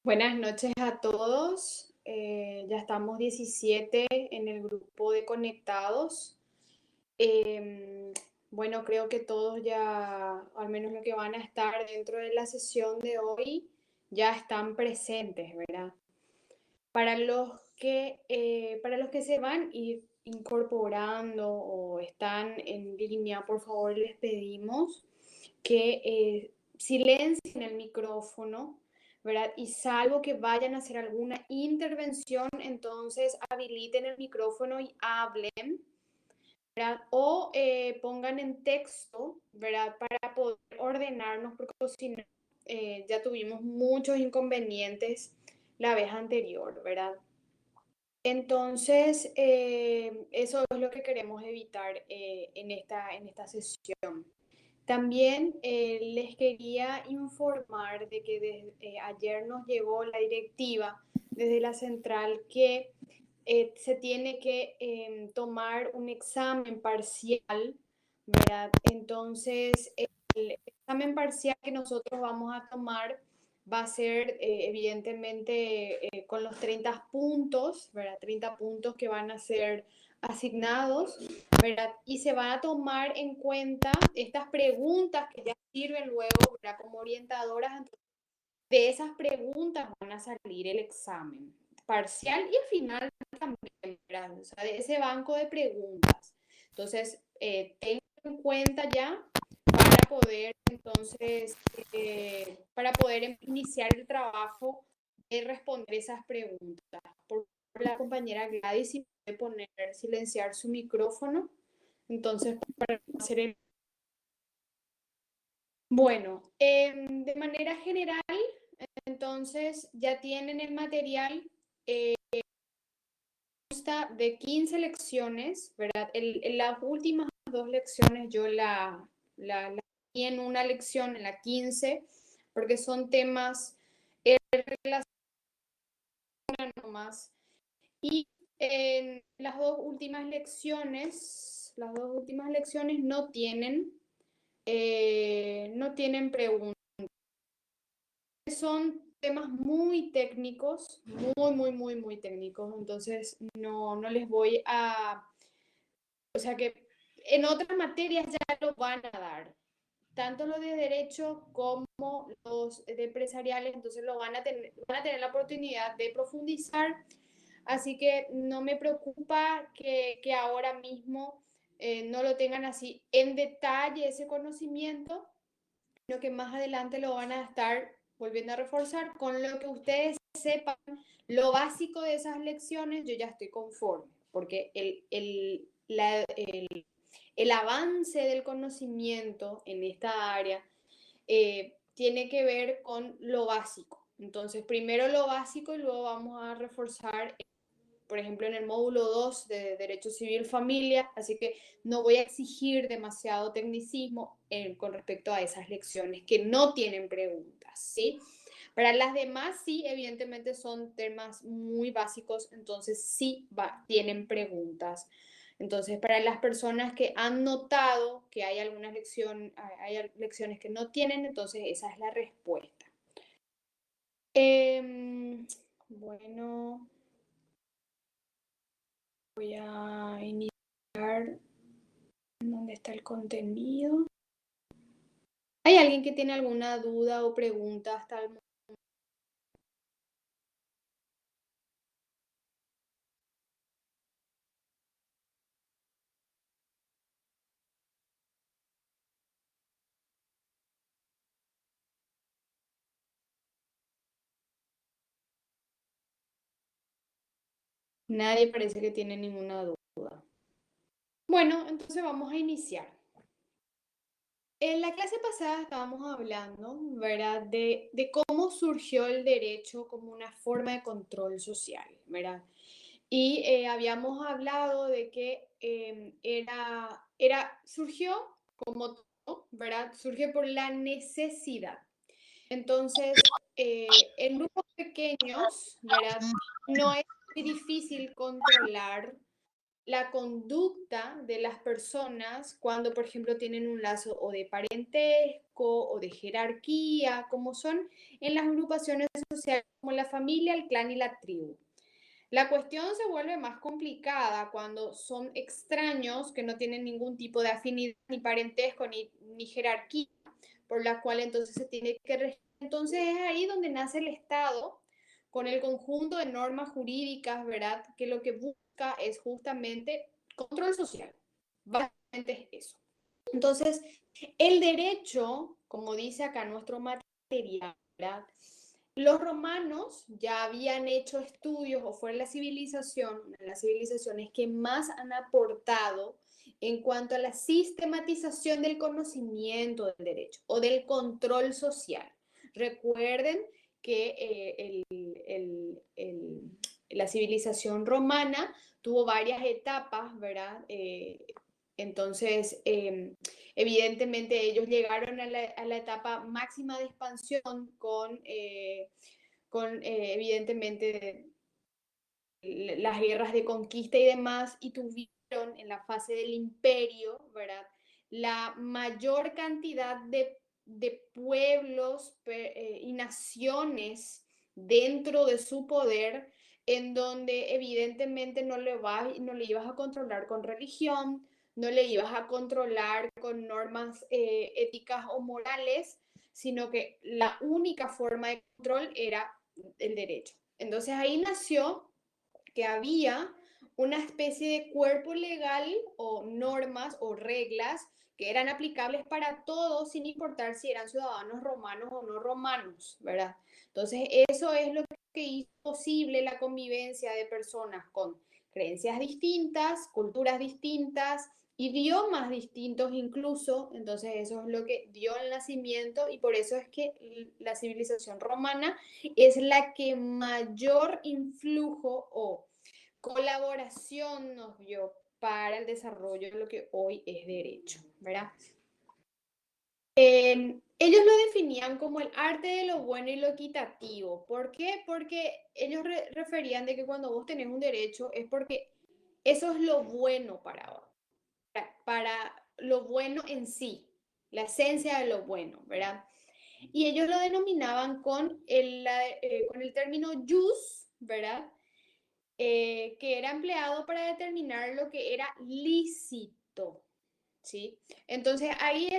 Buenas noches a todos. Ya estamos 17 en el grupo de conectados. Em, bueno, creo que todos ya, al menos los que van a estar dentro de la sesión de hoy, ya están presentes, ¿verdad? Para los que se van a ir incorporando o están en línea, por favor, les pedimos que silencien el micrófono, ¿verdad? Y salvo que vayan a hacer alguna intervención, entonces habiliten el micrófono y hablen, ¿verdad? O pongan en texto, ¿verdad? Para poder ordenarnos, porque si no, ya tuvimos muchos inconvenientes la vez anterior, ¿verdad? Entonces, eso es lo que queremos evitar en esta sesión. También les quería informar de que desde ayer nos llegó la directiva desde la central que se tiene que tomar un examen parcial, ¿verdad? Entonces, el examen parcial que nosotros vamos a tomar va a ser evidentemente con los 30 puntos, ¿verdad? 30 puntos que van a ser asignados, ¿verdad? Y se van a tomar en cuenta estas preguntas que ya sirven luego, ¿verdad? Como orientadoras. Entonces, de esas preguntas van a salir el examen parcial y al final también, ¿verdad? O sea, de ese banco de preguntas. Entonces, tengan en cuenta ya para poder, entonces, para poder iniciar el trabajo de responder esas preguntas. Por la compañera Gladys, si puede poner, silenciar su micrófono. Entonces, para hacer el... Bueno, de manera general, entonces ya tienen el material, consta de 15 lecciones, ¿verdad? Las últimas dos lecciones yo la di en una lección, en la 15, porque son temas relacionados nomás. Y en las dos últimas lecciones no tienen preguntas. Son temas muy técnicos, muy, muy, muy, muy técnicos, entonces no les voy a, o sea que en otras materias ya lo van a dar, tanto los de derecho como los de empresariales, entonces van a tener la oportunidad de profundizar, así que no me preocupa que ahora mismo no lo tengan así en detalle ese conocimiento, lo que más adelante lo van a estar volviendo a reforzar. Con lo que ustedes sepan lo básico de esas lecciones, yo ya estoy conforme, porque el avance del conocimiento en esta área tiene que ver con lo básico. Entonces, primero lo básico y luego vamos a reforzar, por ejemplo, en el módulo 2 de Derecho Civil Familia, así que no voy a exigir demasiado tecnicismo con respecto a esas lecciones que no tienen preguntas, ¿sí? Para las demás, sí, evidentemente son temas muy básicos, entonces sí tienen preguntas. Entonces, para las personas que han notado que hay hay lecciones que no tienen, entonces esa es la respuesta. Bueno, voy a iniciar. ¿Dónde está el contenido? ¿Hay alguien que tiene alguna duda o pregunta hasta el momento? Nadie parece que tiene ninguna duda. Bueno, entonces vamos a iniciar. En la clase pasada estábamos hablando, ¿verdad?, de cómo surgió el derecho como una forma de control social, ¿verdad? Y habíamos hablado de que surgió como todo, ¿verdad? Surge por la necesidad. Entonces, en grupos pequeños, ¿verdad? No es muy difícil controlar, la conducta de las personas cuando, por ejemplo, tienen un lazo o de parentesco o de jerarquía, como son en las agrupaciones sociales como la familia, el clan y la tribu. La cuestión se vuelve más complicada cuando son extraños que no tienen ningún tipo de afinidad, ni parentesco, ni jerarquía, por la cual entonces se tiene que regir. Entonces es ahí donde nace el Estado con el conjunto de normas jurídicas, ¿verdad? Que lo que busca es justamente control social. Básicamente es eso. Entonces, el derecho, como dice acá nuestro material, ¿verdad? Los romanos ya habían hecho estudios, o fue la civilización, una de las civilizaciones que más han aportado en cuanto a la sistematización del conocimiento del derecho o del control social. Recuerden que la civilización romana tuvo varias etapas, ¿verdad? Entonces, evidentemente ellos llegaron a la etapa máxima de expansión con evidentemente las guerras de conquista y demás, y tuvieron en la fase del imperio, ¿verdad? La mayor cantidad de pueblos y naciones dentro de su poder, en donde evidentemente no le ibas a controlar con religión, no le ibas a controlar con normas éticas o morales, sino que la única forma de control era el derecho. Entonces ahí nació que había una especie de cuerpo legal o normas o reglas que eran aplicables para todos sin importar si eran ciudadanos romanos o no romanos, ¿verdad? Entonces eso es lo que hizo posible la convivencia de personas con creencias distintas, culturas distintas, idiomas distintos incluso, entonces eso es lo que dio el nacimiento y por eso es que la civilización romana es la que mayor influjo o colaboración nos dio para el desarrollo de lo que hoy es derecho, ¿verdad? Ellos lo definían como el arte de lo bueno y lo equitativo. ¿Por qué? Porque ellos referían de que cuando vos tenés un derecho es porque eso es lo bueno para lo bueno en sí, la esencia de lo bueno, ¿verdad? Y ellos lo denominaban con el término jus, ¿verdad? Que era empleado para determinar lo que era lícito, ¿sí? Entonces ahí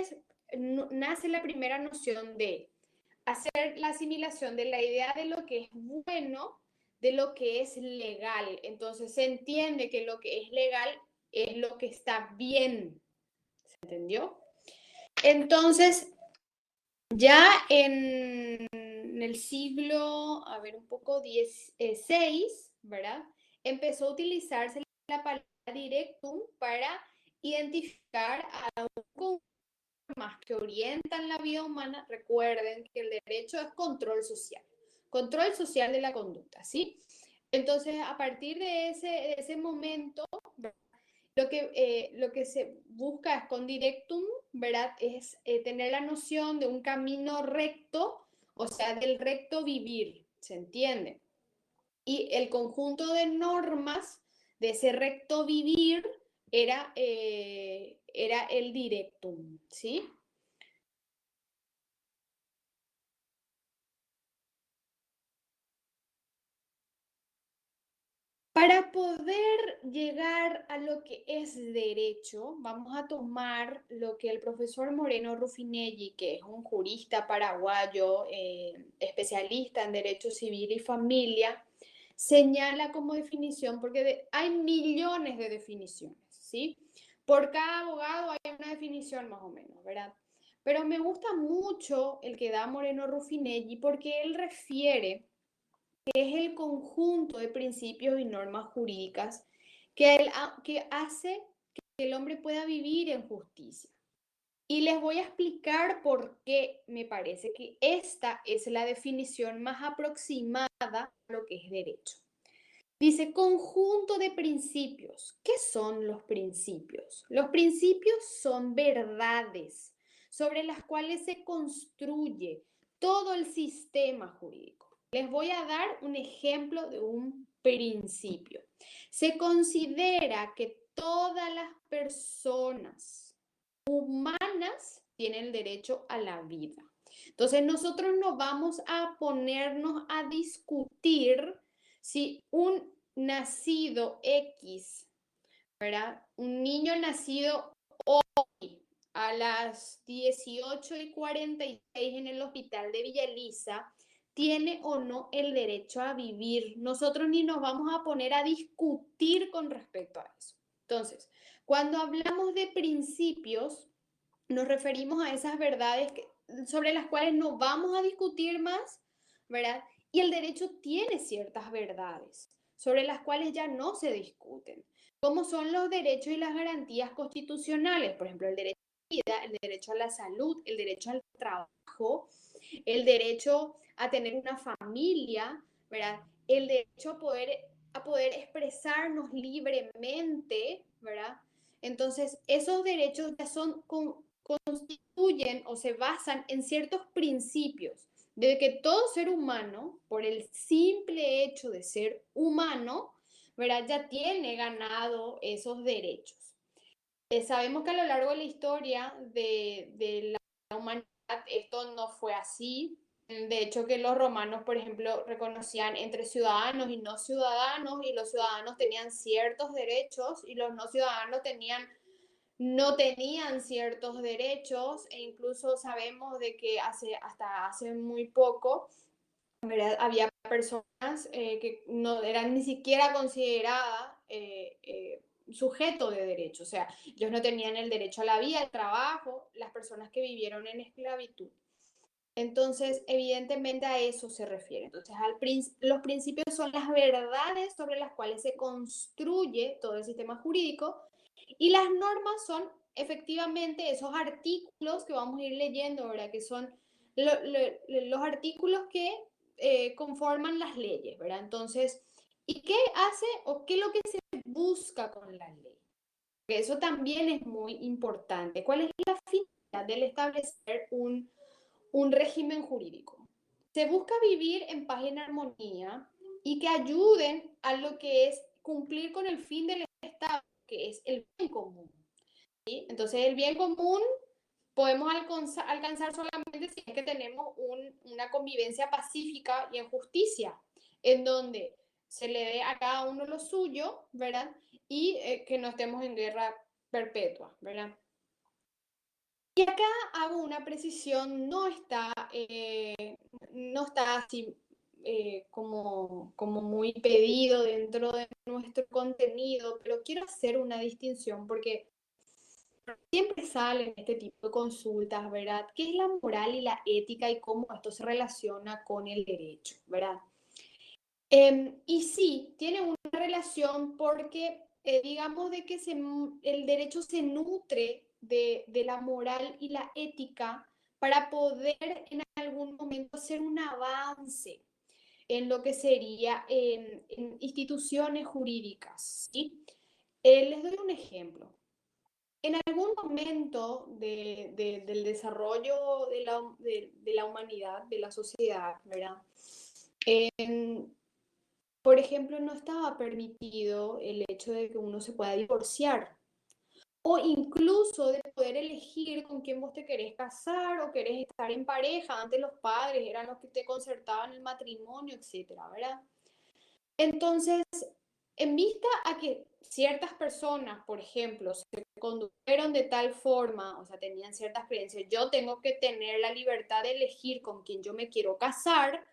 nace la primera noción de hacer la asimilación de la idea de lo que es bueno, de lo que es legal. Entonces se entiende que lo que es legal es lo que está bien, ¿se entendió? Entonces, ya en el siglo, a ver, un poco, 16, ¿verdad? Empezó a utilizarse la palabra directum para identificar a normas que orientan la vida humana. Recuerden que el derecho es control social de la conducta, ¿sí? Entonces, a partir de ese momento, lo que se busca es con directum, ¿verdad? Es tener la noción de un camino recto, o sea, del recto vivir, ¿se entiende? Y el conjunto de normas de ese recto vivir era el directum, ¿sí? Para poder llegar a lo que es derecho, vamos a tomar lo que el profesor Moreno Ruffinelli, que es un jurista paraguayo, especialista en derecho civil y familia, señala como definición, porque hay millones de definiciones, ¿sí? Por cada abogado hay una definición más o menos, ¿verdad? Pero me gusta mucho el que da Moreno Ruffinelli porque él refiere es el conjunto de principios y normas jurídicas que hace que el hombre pueda vivir en justicia. Y les voy a explicar por qué me parece que esta es la definición más aproximada a lo que es derecho. Dice conjunto de principios. ¿Qué son los principios? Los principios son verdades sobre las cuales se construye todo el sistema jurídico. Les voy a dar un ejemplo de un principio. Se considera que todas las personas humanas tienen derecho a la vida. Entonces nosotros no vamos a ponernos a discutir si un nacido X, ¿verdad? Un niño nacido a las 18:46 en el hospital de Villa Elisa tiene o no el derecho a vivir. Nosotros ni nos vamos a poner a discutir con respecto a eso. Entonces, cuando hablamos de principios, nos referimos a esas verdades sobre las cuales no vamos a discutir más, ¿verdad? Y el derecho tiene ciertas verdades sobre las cuales ya no se discuten, como son los derechos y las garantías constitucionales, por ejemplo, el derecho a la vida, el derecho a la salud, el derecho al trabajo, el derecho a tener una familia, ¿verdad? El derecho a poder expresarnos libremente, ¿verdad? Entonces, esos derechos ya constituyen o se basan en ciertos principios de que todo ser humano, por el simple hecho de ser humano, ¿verdad? Ya tiene ganado esos derechos. Sabemos que a lo largo de la historia de la humanidad esto no fue así. De hecho, que los romanos, por ejemplo, reconocían entre ciudadanos y no ciudadanos, y los ciudadanos tenían ciertos derechos y los no ciudadanos no tenían ciertos derechos, e incluso sabemos de que hasta hace muy poco, ¿verdad? Había personas que no eran ni siquiera consideradas sujeto de derecho, o sea, ellos no tenían el derecho a la vida, al trabajo, las personas que vivieron en esclavitud. Entonces, evidentemente a eso se refiere. Entonces, los principios son las verdades sobre las cuales se construye todo el sistema jurídico, y las normas son efectivamente esos artículos que vamos a ir leyendo, ¿verdad? Que son los artículos que conforman las leyes, ¿verdad? Entonces, ¿y qué hace o qué es lo que se busca con la ley? Que eso también es muy importante. ¿Cuál es la finalidad del establecer un régimen jurídico? Se busca vivir en paz y en armonía y que ayuden a lo que es cumplir con el fin del Estado, que es el bien común. ¿Sí? Entonces, el bien común podemos alcanzar solamente si es que tenemos una convivencia pacífica y en justicia, en donde se le dé a cada uno lo suyo, ¿verdad? Y que no estemos en guerra perpetua, ¿verdad? Y acá hago una precisión, no está así como muy pedido dentro de nuestro contenido, pero quiero hacer una distinción porque siempre salen este tipo de consultas, ¿verdad? ¿Qué es la moral y la ética y cómo esto se relaciona con el derecho, ¿verdad? Y sí, tiene una relación porque digamos de que el derecho se nutre de la moral y la ética para poder en algún momento hacer un avance en lo que sería en instituciones jurídicas, ¿sí? Les doy un ejemplo. En algún momento del desarrollo de la humanidad, de la sociedad, ¿verdad? Por ejemplo, no estaba permitido el hecho de que uno se pueda divorciar o incluso de poder elegir con quién vos te querés casar o querés estar en pareja. Antes los padres eran los que te concertaban el matrimonio, etcétera, ¿verdad? Entonces, en vista a que ciertas personas, por ejemplo, se condujeron de tal forma, o sea, tenían ciertas creencias, yo tengo que tener la libertad de elegir con quién yo me quiero casar.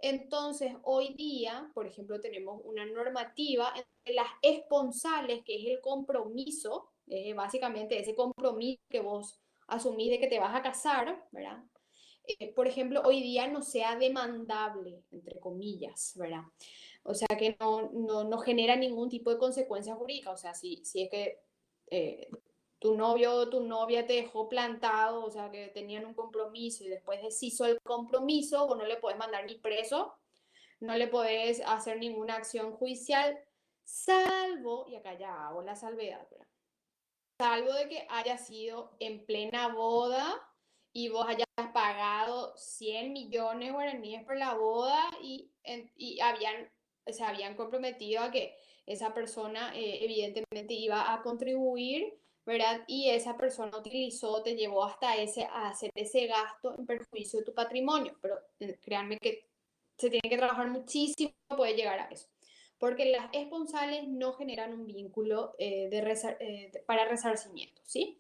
Entonces, hoy día, por ejemplo, tenemos una normativa entre las esponsales, que es el compromiso, básicamente ese compromiso que vos asumís de que te vas a casar, ¿verdad? Por ejemplo, hoy día no sea demandable, entre comillas, ¿verdad? O sea, que no genera ningún tipo de consecuencia jurídica. O sea, si es que eh, tu novio o tu novia te dejó plantado, o sea, que tenían un compromiso y después deshizo el compromiso, vos no le podés mandar ni preso, no le podés hacer ninguna acción judicial, salvo, y acá ya hago la salvedad, ¿verdad? Salvo de que haya sido en plena boda y vos hayas pagado 100 millones de guaraníes por la boda y se habían comprometido a que esa persona evidentemente iba a contribuir, ¿verdad? Y esa persona utilizó, te llevó hasta a hacer ese gasto en perjuicio de tu patrimonio. Pero créanme que se tiene que trabajar muchísimo para poder llegar a eso. Porque las esponsales no generan un vínculo para resarcimiento, ¿sí?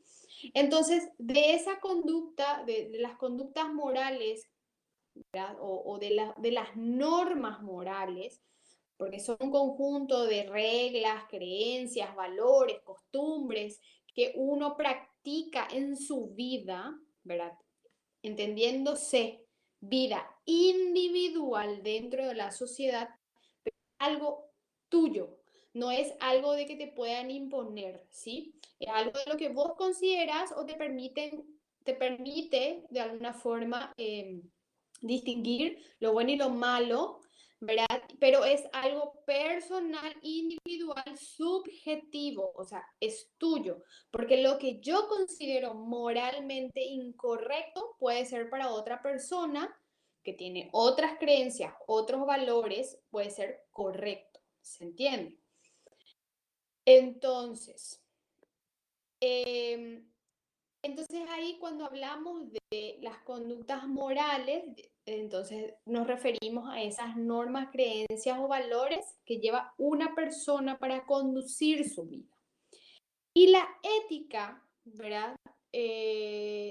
Entonces, de esa conducta, de las conductas morales, ¿verdad? O de las normas morales, porque son un conjunto de reglas, creencias, valores, costumbres que uno practica en su vida, ¿verdad? Entendiéndose vida individual dentro de la sociedad, pero algo tuyo, no es algo de que te puedan imponer, ¿sí? Es algo de lo que vos consideras o te permite de alguna forma distinguir lo bueno y lo malo, ¿verdad? Pero es algo personal, individual, subjetivo, o sea, es tuyo, porque lo que yo considero moralmente incorrecto puede ser para otra persona que tiene otras creencias, otros valores, puede ser correcto, ¿se entiende? Entonces, eh, entonces ahí cuando hablamos de las conductas morales, entonces nos referimos a esas normas, creencias o valores que lleva una persona para conducir su vida. Y la ética, ¿verdad?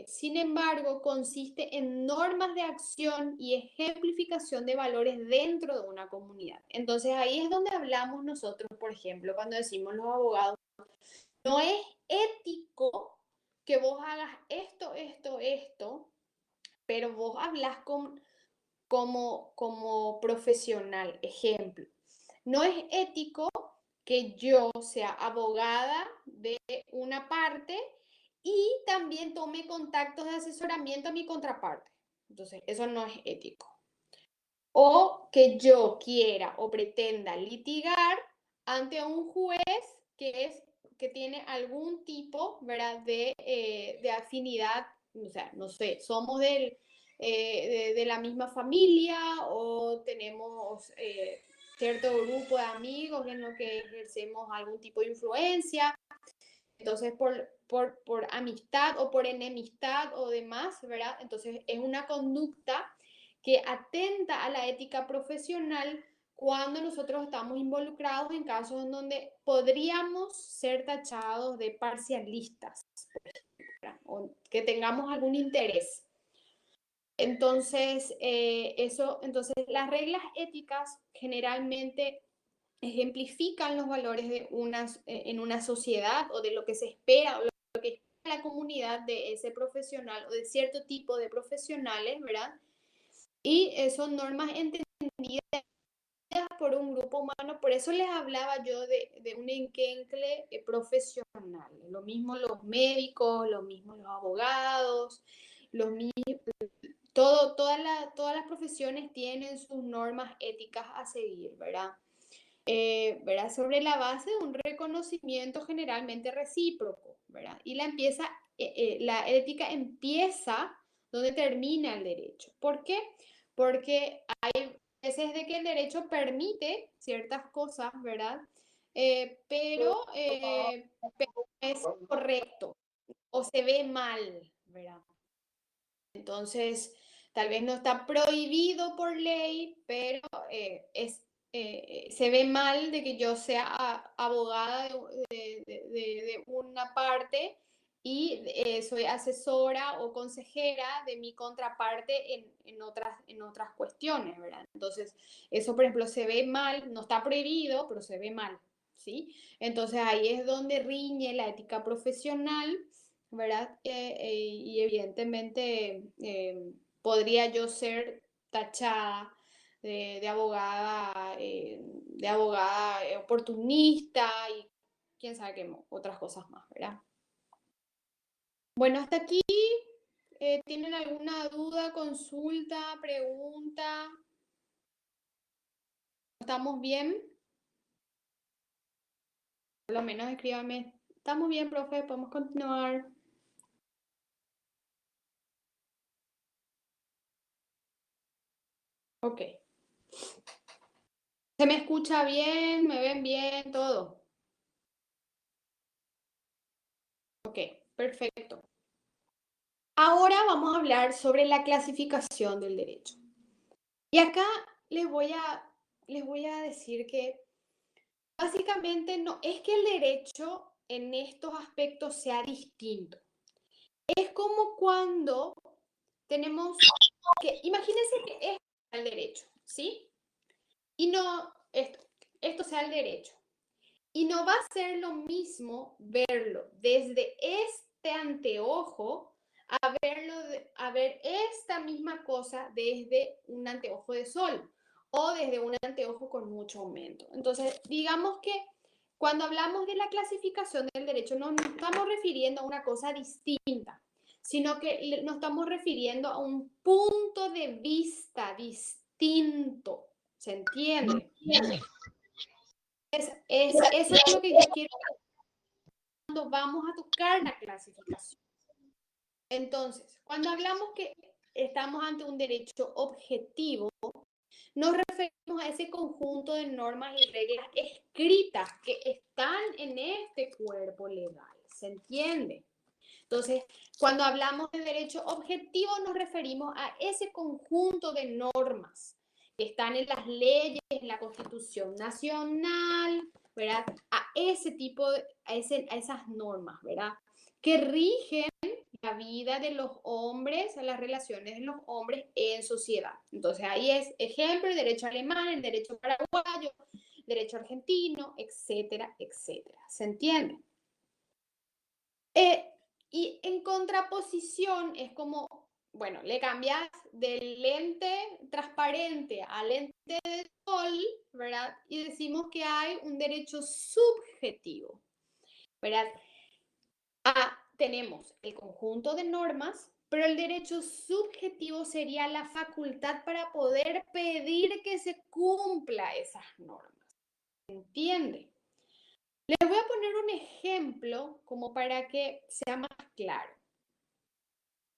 Sin embargo, consiste en normas de acción y ejemplificación de valores dentro de una comunidad. Entonces ahí es donde hablamos nosotros, por ejemplo, cuando decimos los abogados, no es ético que vos hagas esto, pero vos hablas como profesional. Ejemplo, no es ético que yo sea abogada de una parte y también tome contactos de asesoramiento a mi contraparte. Entonces, eso no es ético. O que yo quiera o pretenda litigar ante un juez que, es, que tiene algún tipo, ¿verdad?, de afinidad, o sea, no sé, somos de la misma familia o tenemos cierto grupo de amigos en lo que ejercemos algún tipo de influencia. Entonces, por amistad o por enemistad o demás, ¿verdad? Entonces, es una conducta que atenta a la ética profesional cuando nosotros estamos involucrados en casos en donde podríamos ser tachados de parcialistas, ¿verdad? O que tengamos algún interés. Entonces, entonces, las reglas éticas generalmente ejemplifican los valores en una sociedad o de lo que se espera o lo que espera la comunidad de ese profesional o de cierto tipo de profesionales, ¿verdad? Y son normas entendidas por un grupo humano, por eso les hablaba yo de un enquencle profesional. Lo mismo los médicos, lo mismo los abogados, los todas las profesiones tienen sus normas éticas a seguir, ¿verdad? ¿Verdad? Sobre la base de un reconocimiento generalmente recíproco, ¿verdad? Y la ética empieza donde termina el derecho. ¿Por qué? Porque hay veces de que el derecho permite ciertas cosas, ¿verdad? Pero es correcto o se ve mal, ¿verdad? Entonces, tal vez no está prohibido por ley, pero se ve mal de que yo sea abogada de una parte y soy asesora o consejera de mi contraparte en otras cuestiones, ¿verdad? Entonces, eso, por ejemplo, se ve mal, no está prohibido, pero se ve mal, ¿sí? Entonces, ahí es donde riñe la ética profesional, ¿verdad? Y evidentemente podría yo ser tachada de abogada oportunista y quién sabe qué otras cosas más, ¿verdad? Bueno, hasta aquí. ¿Tienen alguna duda, consulta, pregunta? ¿Estamos bien? Por lo menos escríbame. Estamos bien, profe, podemos continuar. Ok. ¿Se me escucha bien? ¿Me ven bien? Todo. Ok, perfecto. Ahora vamos a hablar sobre la clasificación del derecho. Y acá les voy a, les voy a decir que básicamente no es que el derecho en estos aspectos sea distinto. Es como cuando tenemos que, imagínense que es el derecho, ¿sí? Y no, esto sea el derecho. Y no va a ser lo mismo verlo desde este anteojo a ver esta misma cosa desde un anteojo de sol o desde un anteojo con mucho aumento. Entonces, digamos que cuando hablamos de la clasificación del derecho no nos estamos refiriendo a una cosa distinta, sino que nos estamos refiriendo a un punto de vista distinto. ¿Se entiende? Eso es lo que yo quiero cuando vamos a tocar la clasificación. Entonces, cuando hablamos que estamos ante un derecho objetivo, nos referimos a ese conjunto de normas y reglas escritas que están en este cuerpo legal. ¿Se entiende? Entonces, cuando hablamos de derecho objetivo, nos referimos a ese conjunto de normas que están en las leyes, en la Constitución Nacional, ¿verdad? A ese tipo, a esas normas, ¿verdad? Que rigen la vida de los hombres, las relaciones de los hombres en sociedad. Entonces, ahí es ejemplo el derecho alemán, el derecho paraguayo, derecho argentino, etcétera, etcétera. ¿Se entiende? Y en contraposición es como, bueno, le cambias del lente transparente al lente de sol, ¿verdad? Y decimos que hay un derecho subjetivo, ¿verdad? Tenemos el conjunto de normas, pero el derecho subjetivo sería la facultad para poder pedir que se cumpla esas normas. ¿Entiende? Les voy a poner un ejemplo como para que sea más claro.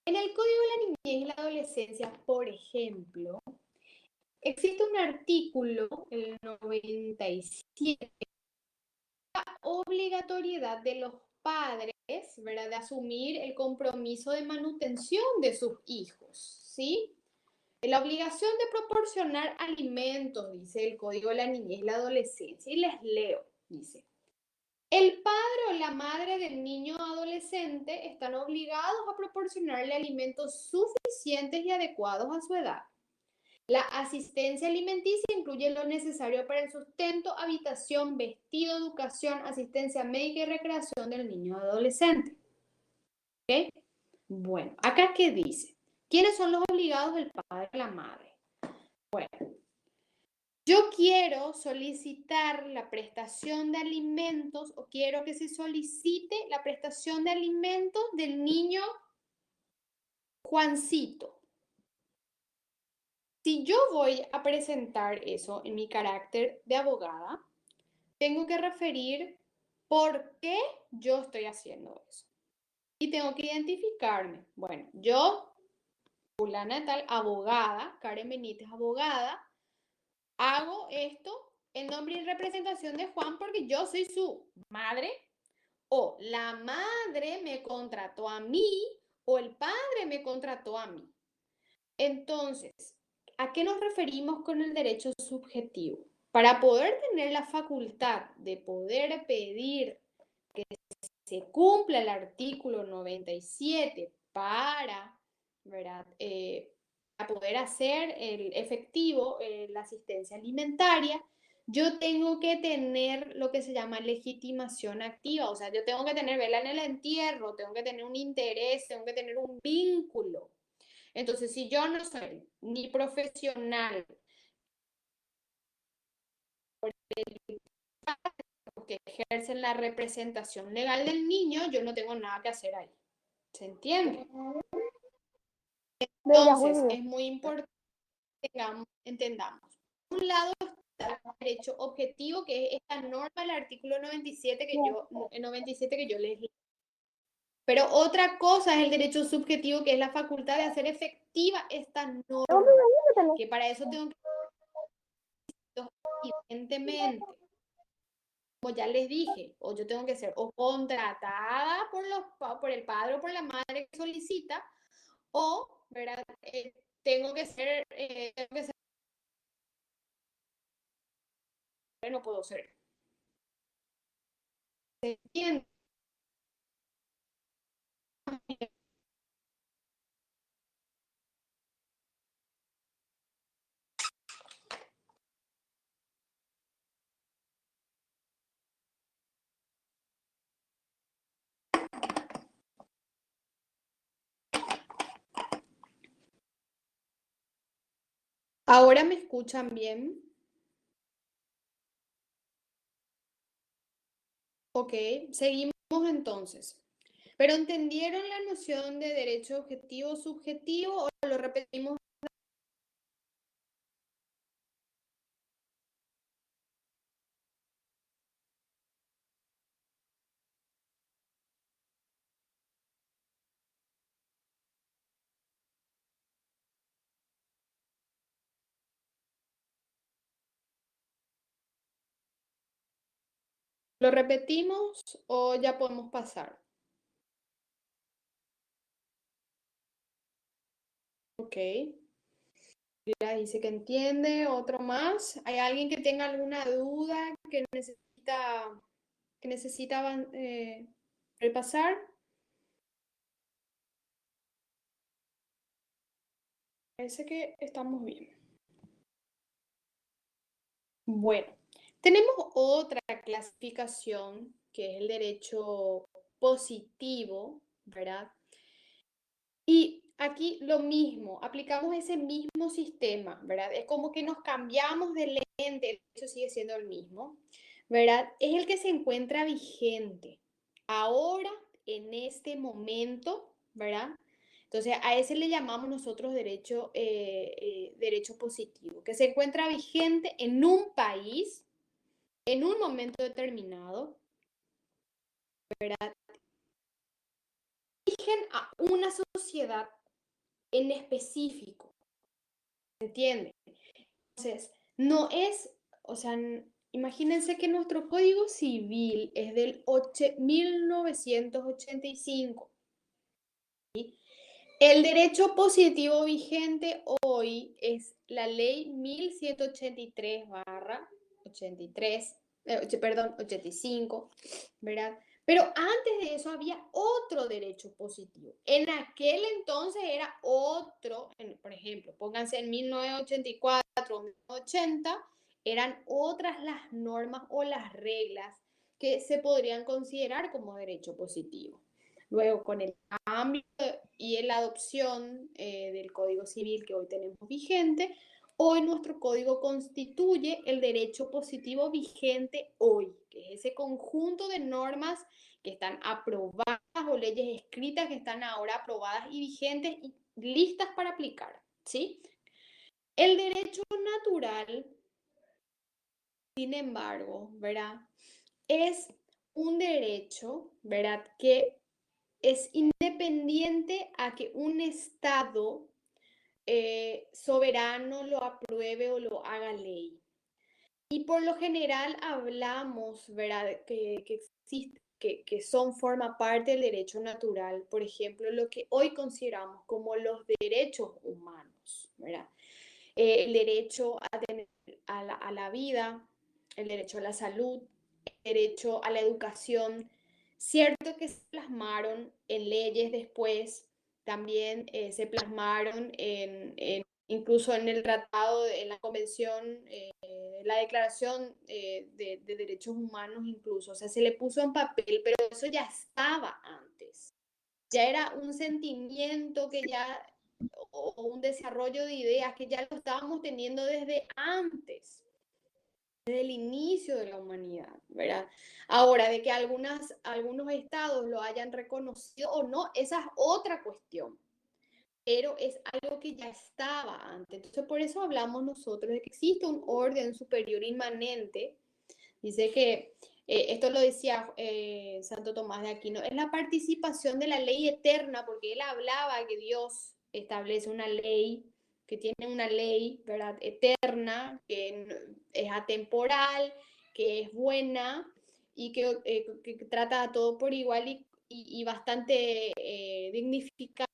En el Código de la Niñez y la Adolescencia, por ejemplo, existe un artículo, el 97, la obligatoriedad de los padres, ¿verdad?, de asumir el compromiso de manutención de sus hijos, ¿sí? La obligación de proporcionar alimentos, dice el Código de la Niñez y la Adolescencia, y les leo, dice. El padre o la madre del niño o adolescente están obligados a proporcionarle alimentos suficientes y adecuados a su edad. La asistencia alimenticia incluye lo necesario para el sustento, habitación, vestido, educación, asistencia médica y recreación del niño o adolescente. ¿Okay? Bueno, acá ¿qué dice? ¿Quiénes son los obligados? El padre o la madre. Bueno, yo quiero solicitar la prestación de alimentos o quiero que se solicite la prestación de alimentos del niño Juancito. Si yo voy a presentar eso en mi carácter de abogada, tengo que referir por qué yo estoy haciendo eso. Y tengo que identificarme. Bueno, yo, fulana tal, abogada, Karen Benítez, abogada, hago esto en nombre y representación de Juan porque yo soy su madre o la madre me contrató a mí o el padre me contrató a mí. Entonces, ¿a qué nos referimos con el derecho subjetivo? Para poder tener la facultad de poder pedir que se cumpla el artículo 97 para, ¿verdad? Para poder hacer el efectivo la asistencia alimentaria, yo tengo que tener lo que se llama legitimación activa, o sea, yo tengo que tener vela en el entierro, tengo que tener un interés, tengo que tener un vínculo. Entonces, si yo no soy ni profesional, que ejercen la representación legal del niño, yo no tengo nada que hacer ahí. ¿Se entiende? Entonces, es muy importante que entendamos. Por un lado está el derecho objetivo, que es esta norma del artículo 97 que yo les leí. Pero otra cosa es el derecho subjetivo, que es la facultad de hacer efectiva esta norma. que para eso tengo que, evidentemente, como ya les dije, o yo tengo que ser o contratada por el padre o por la madre que solicita, o, ¿verdad? Tengo que ser, no puedo ser. ¿Se entiende? ¿Ahora me escuchan bien? Ok, seguimos entonces. ¿Pero entendieron la noción de derecho objetivo subjetivo o lo repetimos? ¿Lo repetimos o ya podemos pasar? Ok. Mira, dice que entiende. Otro más. ¿Hay alguien que tenga alguna duda que necesita repasar? Parece que estamos bien. Bueno, tenemos otra clasificación que es el derecho positivo, ¿verdad? Y aquí lo mismo, aplicamos ese mismo sistema, ¿verdad? Es como que nos cambiamos de lente, el derecho sigue siendo el mismo, ¿verdad? Es el que se encuentra vigente ahora, en este momento, ¿verdad? Entonces, a ese le llamamos nosotros derecho positivo, que se encuentra vigente en un país, en un momento determinado, ¿verdad? Rigen a una sociedad en específico, ¿entiende? Entonces, no es, o sea, imagínense que nuestro código civil es del 1985. ¿Sí? El derecho positivo vigente hoy es la ley 1183/83, perdón, 85, ¿verdad? Pero antes de eso había otro derecho positivo. En aquel entonces era otro, por ejemplo, pónganse en 1984, 1980, eran otras las normas o las reglas que se podrían considerar como derecho positivo. Luego, con el cambio y en la adopción del Código Civil que hoy tenemos vigente, hoy nuestro código constituye el derecho positivo vigente hoy, que es ese conjunto de normas que están aprobadas o leyes escritas que están ahora aprobadas y vigentes y listas para aplicar, ¿sí? El derecho natural, sin embargo, ¿verdad? Es un derecho, ¿verdad? Que es independiente a que un Estado soberano lo apruebe o lo haga ley. Y por lo general hablamos, ¿verdad? Que existe, que son, forma parte del derecho natural, por ejemplo, lo que hoy consideramos como los derechos humanos, ¿verdad? El derecho a tener a la vida, el derecho a la salud, el derecho a la educación. Cierto que se plasmaron en leyes después, también se plasmaron incluso en el tratado, en la convención, la declaración de derechos humanos incluso, o sea, se le puso en papel, pero eso ya estaba antes. Ya era un sentimiento que ya o un desarrollo de ideas que ya lo estábamos teniendo desde antes, desde el inicio de la humanidad, ¿verdad? Ahora, de que algunos estados lo hayan reconocido o no, esa es otra cuestión, pero es algo que ya estaba antes. Entonces, por eso hablamos nosotros de que existe un orden superior inmanente. Dice que, esto lo decía Santo Tomás de Aquino, es la participación de la ley eterna, porque él hablaba que Dios establece una ley que tiene una ley, ¿verdad?, eterna, que es atemporal, que es buena y que trata a todo por igual y bastante dignificada.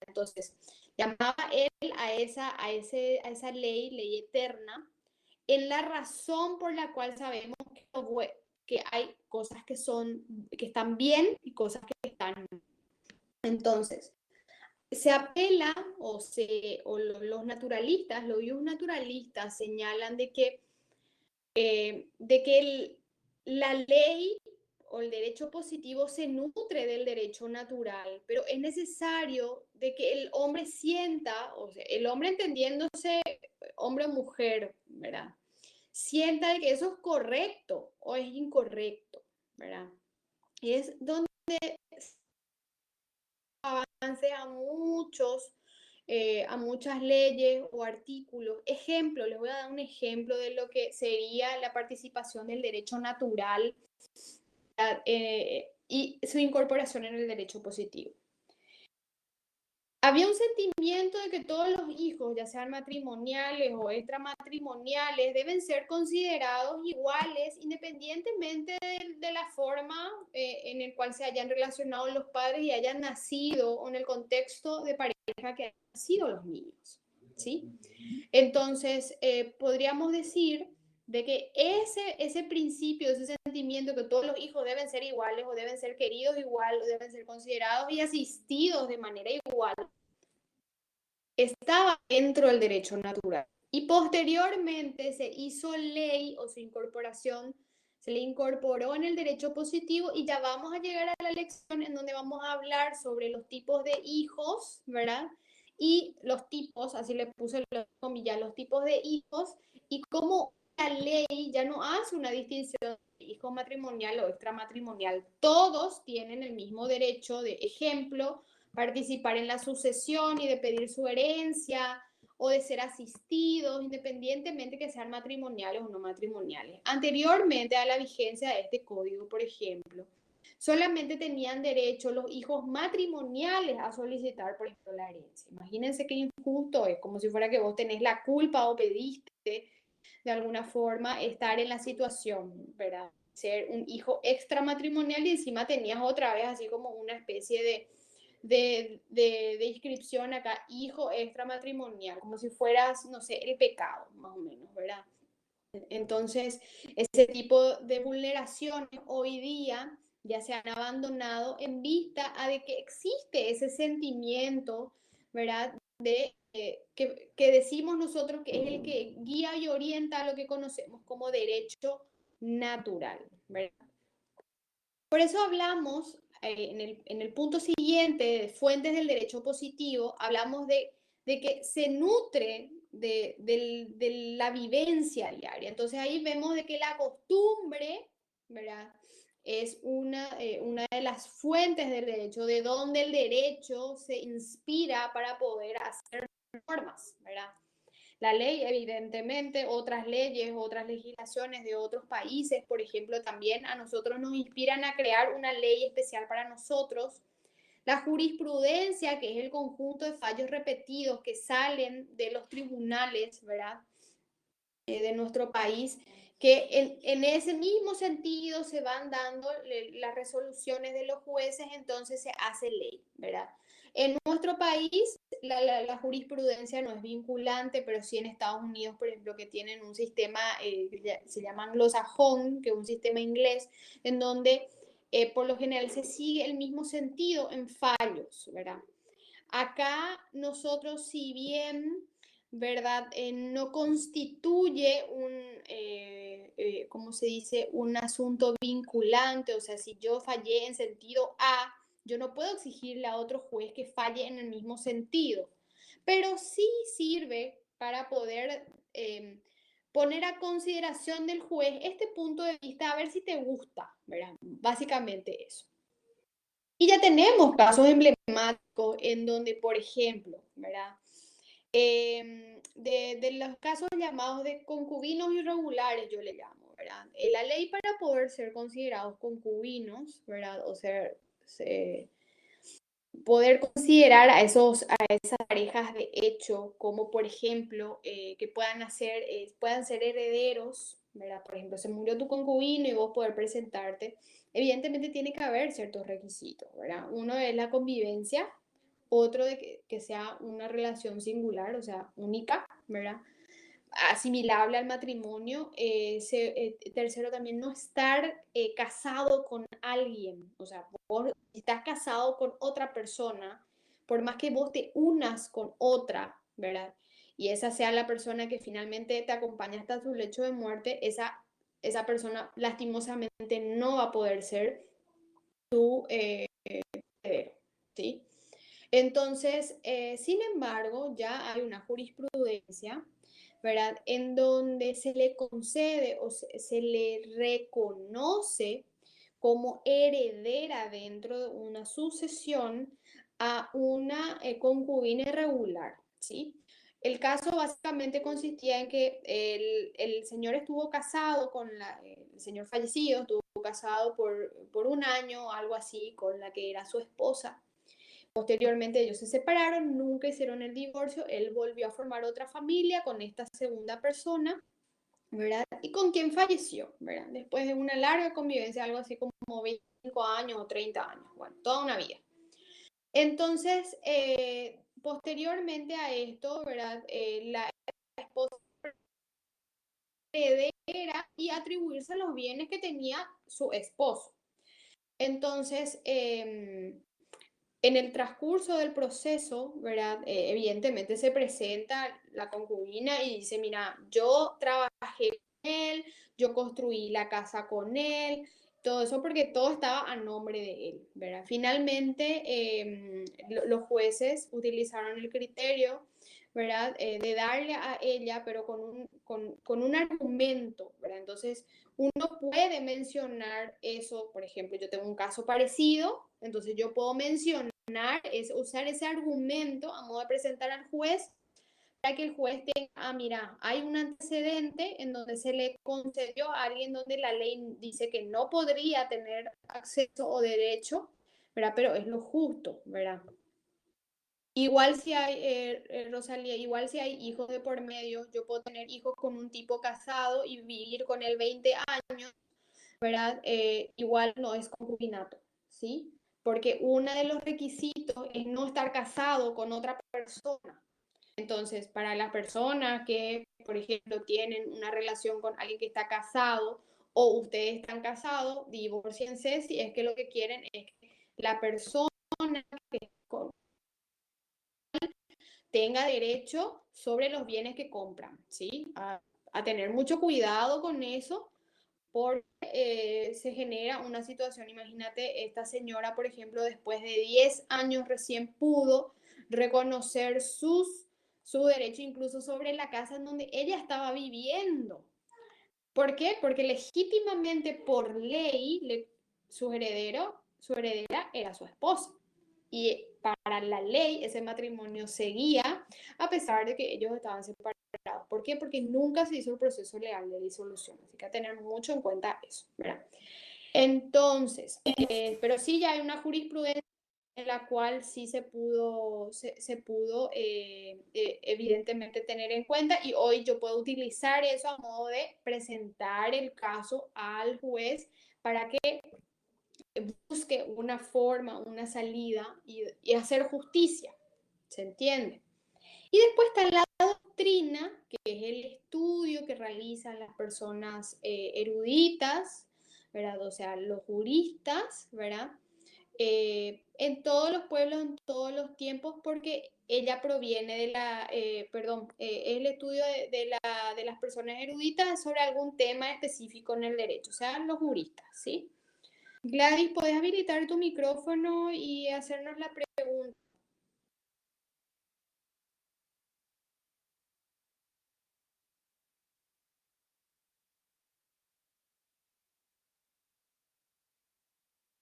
Entonces, llamaba él a esa ley eterna, en la razón por la cual sabemos que hay cosas que están bien y cosas que están mal. Entonces, se apela o los naturalistas, los naturalistas señalan de que la ley o el derecho positivo se nutre del derecho natural, pero es necesario de que el hombre sienta, o sea, el hombre entendiéndose hombre o mujer, ¿verdad? Sienta de que eso es correcto o es incorrecto, ¿verdad? Y es donde avance a muchas leyes o artículos. Ejemplo, les voy a dar un ejemplo de lo que sería la participación del derecho natural y su incorporación en el derecho positivo. Había un sentimiento de que todos los hijos, ya sean matrimoniales o extramatrimoniales, deben ser considerados iguales independientemente de la forma en el cual se hayan relacionado los padres y hayan nacido o en el contexto de pareja que hayan nacido los niños, ¿sí? Entonces, podríamos decir de que ese principio, ese sentimiento que todos los hijos deben ser iguales o deben ser queridos igual o deben ser considerados y asistidos de manera igual, estaba dentro del derecho natural. Y posteriormente se hizo ley o su incorporación, se le incorporó en el derecho positivo y ya vamos a llegar a la lección en donde vamos a hablar sobre los tipos de hijos, ¿verdad? Y los tipos, así le puse los comillas, los tipos de hijos y cómo la ley ya no hace una distinción de hijo matrimonial o extramatrimonial. Todos tienen el mismo derecho de ejemplo, participar en la sucesión y de pedir su herencia o de ser asistidos, independientemente que sean matrimoniales o no matrimoniales. Anteriormente a la vigencia de este código, por ejemplo, solamente tenían derecho los hijos matrimoniales a solicitar, por ejemplo, la herencia. Imagínense qué injusto es, como si fuera que vos tenés la culpa o pediste de alguna forma estar en la situación, ¿verdad? Ser un hijo extramatrimonial y encima tenías otra vez así como una especie de inscripción acá, hijo extramatrimonial, como si fueras, no sé, el pecado, más o menos, ¿verdad? Entonces, ese tipo de vulneraciones hoy día ya se han abandonado en vista a de que existe ese sentimiento, ¿verdad? Que decimos nosotros que es el que guía y orienta a lo que conocemos como derecho natural, ¿verdad? Por eso hablamos en el punto siguiente de fuentes del derecho positivo, hablamos de que se nutre de la vivencia diaria. Entonces ahí vemos de que la costumbre, ¿verdad? Es una de las fuentes del derecho, de donde el derecho se inspira para poder hacer normas, ¿verdad? La ley, evidentemente, otras leyes, otras legislaciones de otros países, por ejemplo, también a nosotros nos inspiran a crear una ley especial para nosotros. La jurisprudencia, que es el conjunto de fallos repetidos que salen de los tribunales, ¿verdad? De nuestro país, que en ese mismo sentido se van dando las resoluciones de los jueces, entonces se hace ley, ¿verdad? En nuestro país la jurisprudencia no es vinculante, pero sí en Estados Unidos, por ejemplo, que tienen un sistema, se llama anglosajón, que es un sistema inglés, en donde por lo general se sigue el mismo sentido en fallos, ¿verdad? Acá nosotros, si bien, ¿verdad? No constituye ¿cómo se dice? Un asunto vinculante, o sea, si yo fallé en sentido A, yo no puedo exigirle a otro juez que falle en el mismo sentido, pero sí sirve para poder poner a consideración del juez este punto de vista, a ver si te gusta, ¿verdad? Básicamente eso. Y ya tenemos casos emblemáticos en donde, por ejemplo, ¿verdad? De los casos llamados de concubinos irregulares, yo le llamo, ¿verdad? La ley para poder ser considerados concubinos, ¿verdad? O ser, poder considerar a esas parejas de hecho como, por ejemplo, que puedan ser herederos, ¿verdad? Por ejemplo, se murió tu concubino y vos poder presentarte. Evidentemente tiene que haber ciertos requisitos, ¿verdad? Uno es la convivencia, otro de que sea una relación singular, o sea, única, ¿verdad? Asimilable al matrimonio. Tercero, también no estar casado con alguien. O sea, vos estás casado con otra persona, por más que vos te unas con otra, ¿verdad? Y esa sea la persona que finalmente te acompaña hasta su lecho de muerte, esa persona lastimosamente no va a poder ser tu heredero, ¿sí? Entonces, sin embargo, ya hay una jurisprudencia, ¿verdad? En donde se le concede o se le reconoce como heredera dentro de una sucesión a una concubina irregular, ¿sí? El caso básicamente consistía en que el señor estuvo casado el señor fallecido estuvo casado por un año, algo así, con la que era su esposa. Posteriormente ellos se separaron, nunca hicieron el divorcio, él volvió a formar otra familia con esta segunda persona, ¿verdad? Y con quien falleció, ¿verdad? Después de una larga convivencia, algo así como 25 años o 30 años, bueno, toda una vida. Entonces, posteriormente a esto, ¿verdad? La esposa heredera y atribuirse los bienes que tenía su esposo. Entonces, en el transcurso del proceso, ¿verdad? Evidentemente se presenta la concubina y dice, mira, yo trabajé con él, yo construí la casa con él, todo eso porque todo estaba a nombre de él, ¿verdad? Finalmente, los jueces utilizaron el criterio, ¿verdad? De darle a ella, pero con un argumento, ¿verdad? Entonces, uno puede mencionar eso, por ejemplo, yo tengo un caso parecido, entonces yo puedo mencionar es usar ese argumento a modo de presentar al juez para que el juez tenga, mira, hay un antecedente en donde se le concedió a alguien donde la ley dice que no podría tener acceso o derecho, ¿verdad? Pero es lo justo, ¿verdad? Igual si hay, Rosalía, igual si hay hijos de por medio, yo puedo tener hijos con un tipo casado y vivir con él 20 años, ¿verdad? Igual no es concubinato, ¿sí? Porque uno de los requisitos es no estar casado con otra persona. Entonces, para las personas que, por ejemplo, tienen una relación con alguien que está casado o ustedes están casados, divórciense si es que lo que quieren es que la persona que tenga derecho sobre los bienes que compran, ¿sí? A tener mucho cuidado con eso porque se genera una situación, imagínate, esta señora, por ejemplo, después de 10 años recién pudo reconocer su derecho incluso sobre la casa en donde ella estaba viviendo. ¿Por qué? Porque legítimamente por ley su heredera era su esposa. Y para la ley ese matrimonio seguía a pesar de que ellos estaban separados. ¿Por qué? Porque nunca se hizo el proceso legal de disolución. Así que a tener mucho en cuenta eso, ¿verdad? Entonces, pero sí ya hay una jurisprudencia en la cual sí se pudo evidentemente tener en cuenta y hoy yo puedo utilizar eso a modo de presentar el caso al juez para que busque una forma, una salida y hacer justicia, ¿se entiende? Y después está la doctrina, que es el estudio que realizan las personas eruditas, ¿verdad? O sea, los juristas, ¿verdad? En todos los pueblos, en todos los tiempos, porque ella proviene de perdón, es el estudio de las personas eruditas sobre algún tema específico en el derecho, o sea, los juristas, ¿sí? Gladys, ¿puedes habilitar tu micrófono y hacernos la pregunta?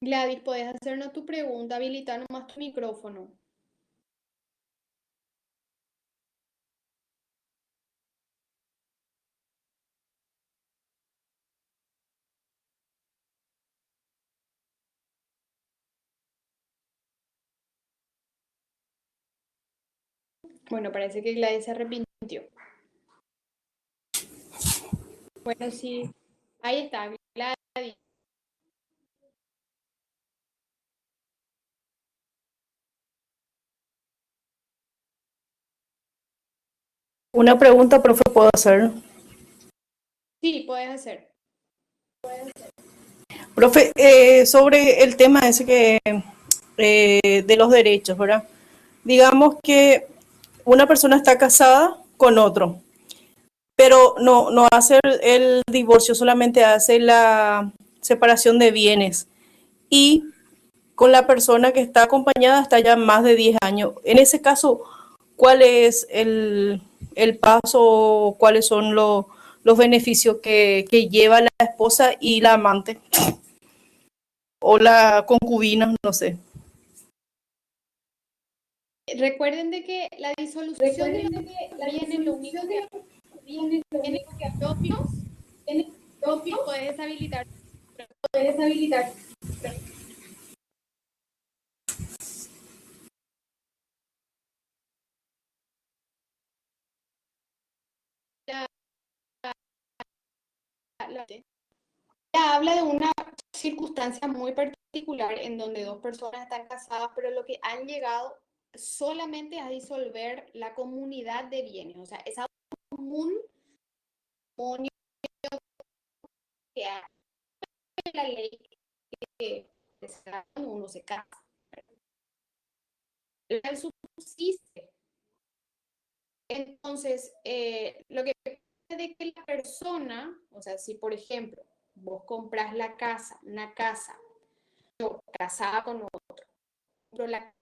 Gladys, ¿puedes hacernos tu pregunta? Habilita nomás tu micrófono. Bueno, parece que Gladys se arrepintió. Bueno, sí, ahí está, Gladys. Una pregunta, profe, puedo hacer. Sí, puedes hacer. Profe, sobre el tema ese que de los derechos, ¿verdad? Digamos que una persona está casada con otro, pero no hace el divorcio, solamente hace la separación de bienes. Y con la persona que está acompañada hasta ya más de 10 años. En ese caso, ¿cuál es el paso, cuáles son los beneficios que lleva la esposa y la amante o la concubina, no sé? Recuerden de que la disolución de los bienes lo único que tiene propios y puede deshabilitar. La, habla de una circunstancia muy particular en donde dos personas están casadas, pero lo que han llegado solamente a disolver la comunidad de bienes, o sea, esa común que hay en la ley que cuando uno se casa. El subsiste. Entonces, lo que pasa es que la persona, o sea, si por ejemplo vos compras la casa, una casa, yo casada con otro, compro la,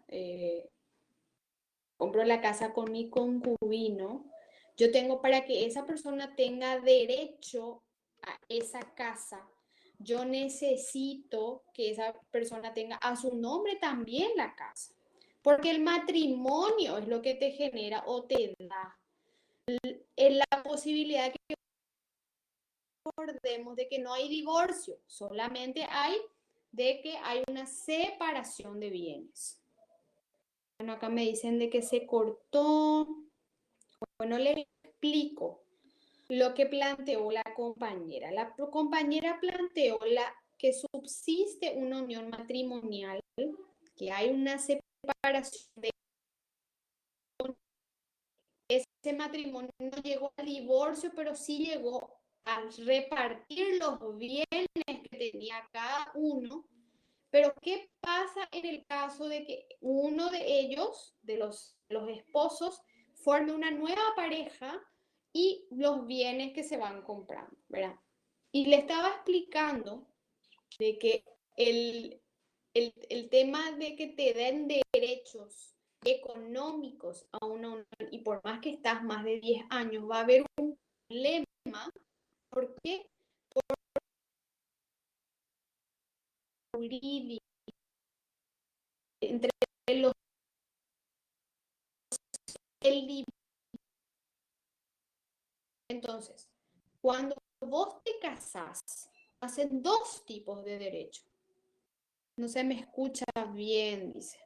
eh, compro la casa con mi concubino, yo tengo para que esa persona tenga derecho a esa casa. Yo necesito que esa persona tenga a su nombre también la casa, porque el matrimonio es lo que te genera o te da la posibilidad que recordemos de que no hay divorcio, solamente hay de que hay una separación de bienes. Bueno, acá me dicen de que se cortó. Bueno, le explico lo que planteó la compañera. La compañera planteó que subsiste una unión matrimonial, que hay una separación de ese matrimonio, no llegó al divorcio, pero sí llegó a repartir los bienes que tenía cada uno. Pero ¿qué pasa en el caso de que uno de ellos, de los esposos, forme una nueva pareja y los bienes que se van comprando, ¿verdad? Y le estaba explicando de que el tema de que te den derechos económicos a una unión, y por más que estás más de 10 años, va a haber un problema porque jurídico entre los el entonces, cuando vos te casás, hacen dos tipos de derechos. No se me escucha bien, dice.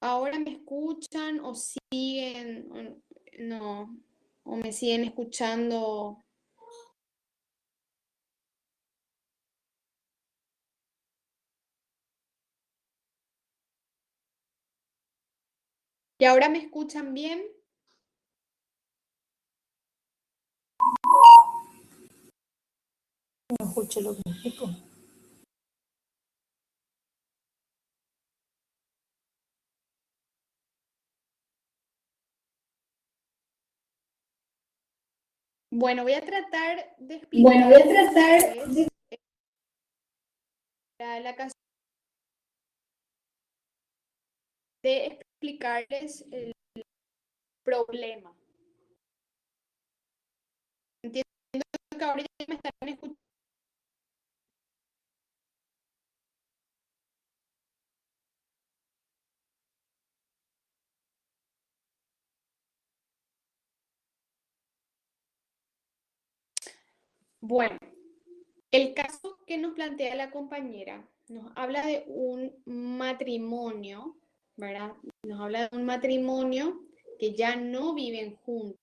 Ahora me escuchan o siguen, no, o me siguen escuchando. ¿Y ahora me escuchan bien? No escuché lo que dijo. Bueno, voy a tratar de Bueno, voy a explicarles otra tratar vez de... la de explicarles el problema. Entiendo que ahora ya me están escuchando. Bueno, el caso que nos plantea la compañera nos habla de un matrimonio ¿verdad? Nos habla de un matrimonio que ya no viven juntos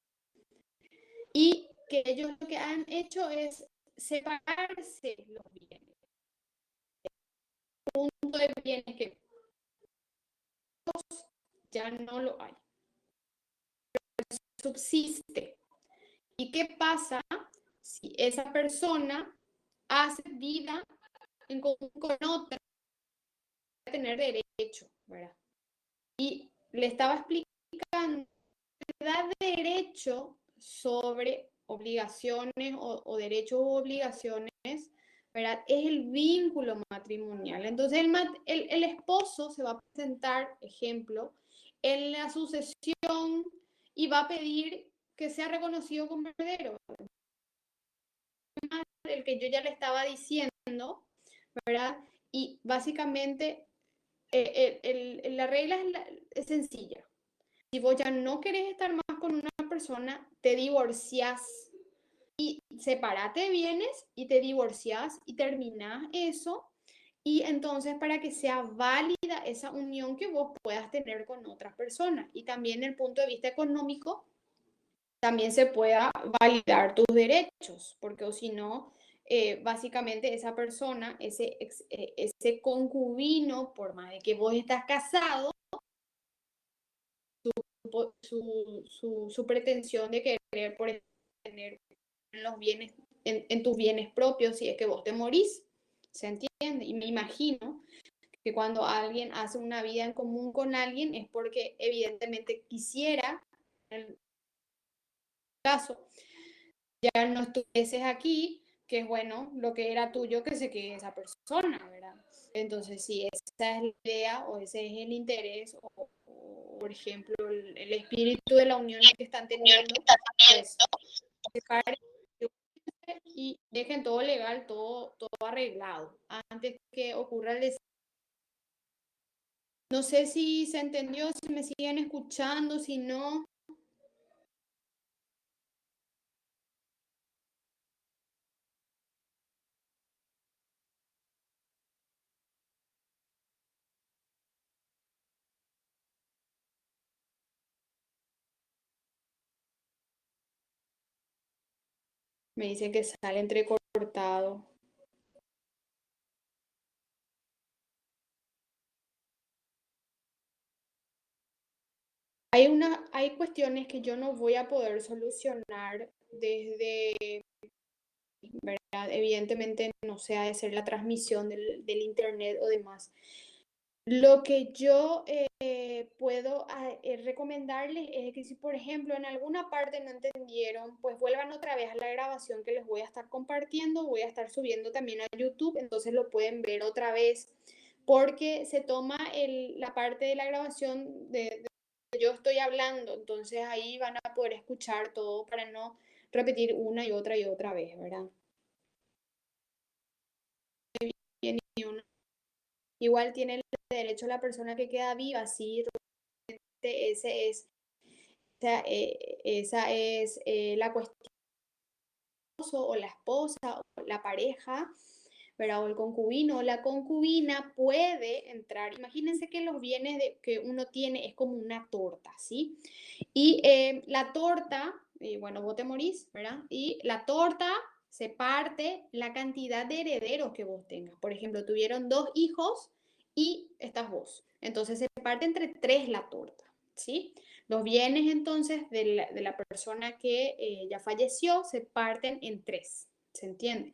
y que ellos lo que han hecho es separarse los bienes. Un punto de bienes que ya no lo hay, subsiste. ¿Y qué pasa si esa persona hace vida en común con otra? Tener derecho, ¿verdad? Y le estaba explicando que da derecho sobre obligaciones o derechos u obligaciones, ¿verdad? Es el vínculo matrimonial. Entonces el esposo se va a presentar, ejemplo, en la sucesión y va a pedir que sea reconocido como heredero. El que yo ya le estaba diciendo, ¿verdad? Y básicamente la regla es sencilla. Si vos ya no querés estar más con una persona, te divorciás y separate de bienes y te divorciás y terminás eso. Y entonces para que sea válida esa unión que vos puedas tener con otras personas. Y también el punto de vista económico, también se pueda validar tus derechos, porque o si no, básicamente esa persona, ese concubino, por más de que vos estás casado, su pretensión de querer por tener los bienes, en tus bienes propios, si es que vos te morís, ¿se entiende? Y me imagino que cuando alguien hace una vida en común con alguien es porque evidentemente quisiera, en el caso, ya no estuvieses aquí, que es bueno, lo que era tuyo, que se quede esa persona, ¿verdad? Entonces, si esa es la idea o ese es el interés, o por ejemplo, el espíritu de la unión que están teniendo, pues separen y dejen todo legal, todo arreglado, antes que ocurra el... No sé si se entendió, si me siguen escuchando, si no. Me dice que sale entrecortado. Hay cuestiones que yo no voy a poder solucionar desde, ¿verdad? Evidentemente no sea de ser la transmisión del internet o demás. Lo que yo puedo recomendarles es que si, por ejemplo, en alguna parte no entendieron, pues vuelvan otra vez a la grabación que les voy a estar compartiendo, voy a estar subiendo también a YouTube, entonces lo pueden ver otra vez, porque se toma la parte de la grabación de yo estoy hablando, entonces ahí van a poder escuchar todo para no repetir una y otra vez, ¿verdad? Bien, igual tiene el derecho la persona que queda viva, sí, ese es, esa es la cuestión, o la esposa, o la pareja, ¿verdad? O el concubino o la concubina puede entrar. Imagínense que los bienes que uno tiene es como una torta, ¿sí? Y la torta, bueno, vos te morís, ¿verdad? Y la torta se parte la cantidad de herederos que vos tengas. Por ejemplo, tuvieron 2 hijos y estás vos. Entonces se parte entre 3 la torta, ¿sí? Los bienes entonces de la persona que ya falleció se parten en 3, ¿se entiende?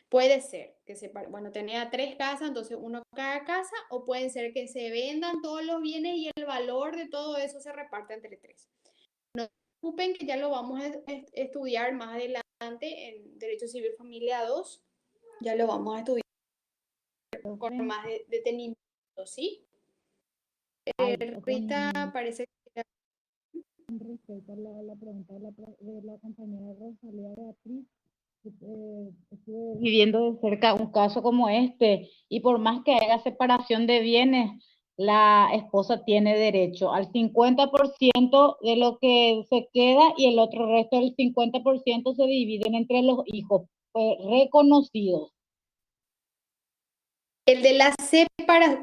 Puede ser que bueno, tenía 3 casas, entonces uno cada casa, o puede ser que se vendan todos los bienes y el valor de todo eso se reparte entre 3. No se preocupen que ya lo vamos a estudiar más adelante en Derecho Civil Familia 2, ya lo vamos a estudiar con más detenimiento, ¿sí? Rita, parece que... Respecto a la pregunta de la compañera Rosalía Beatriz, estuve viviendo de cerca un caso como este y por más que haya separación de bienes, la esposa tiene derecho al 50% de lo que se queda y el otro resto del 50% se dividen entre los hijos reconocidos. El de la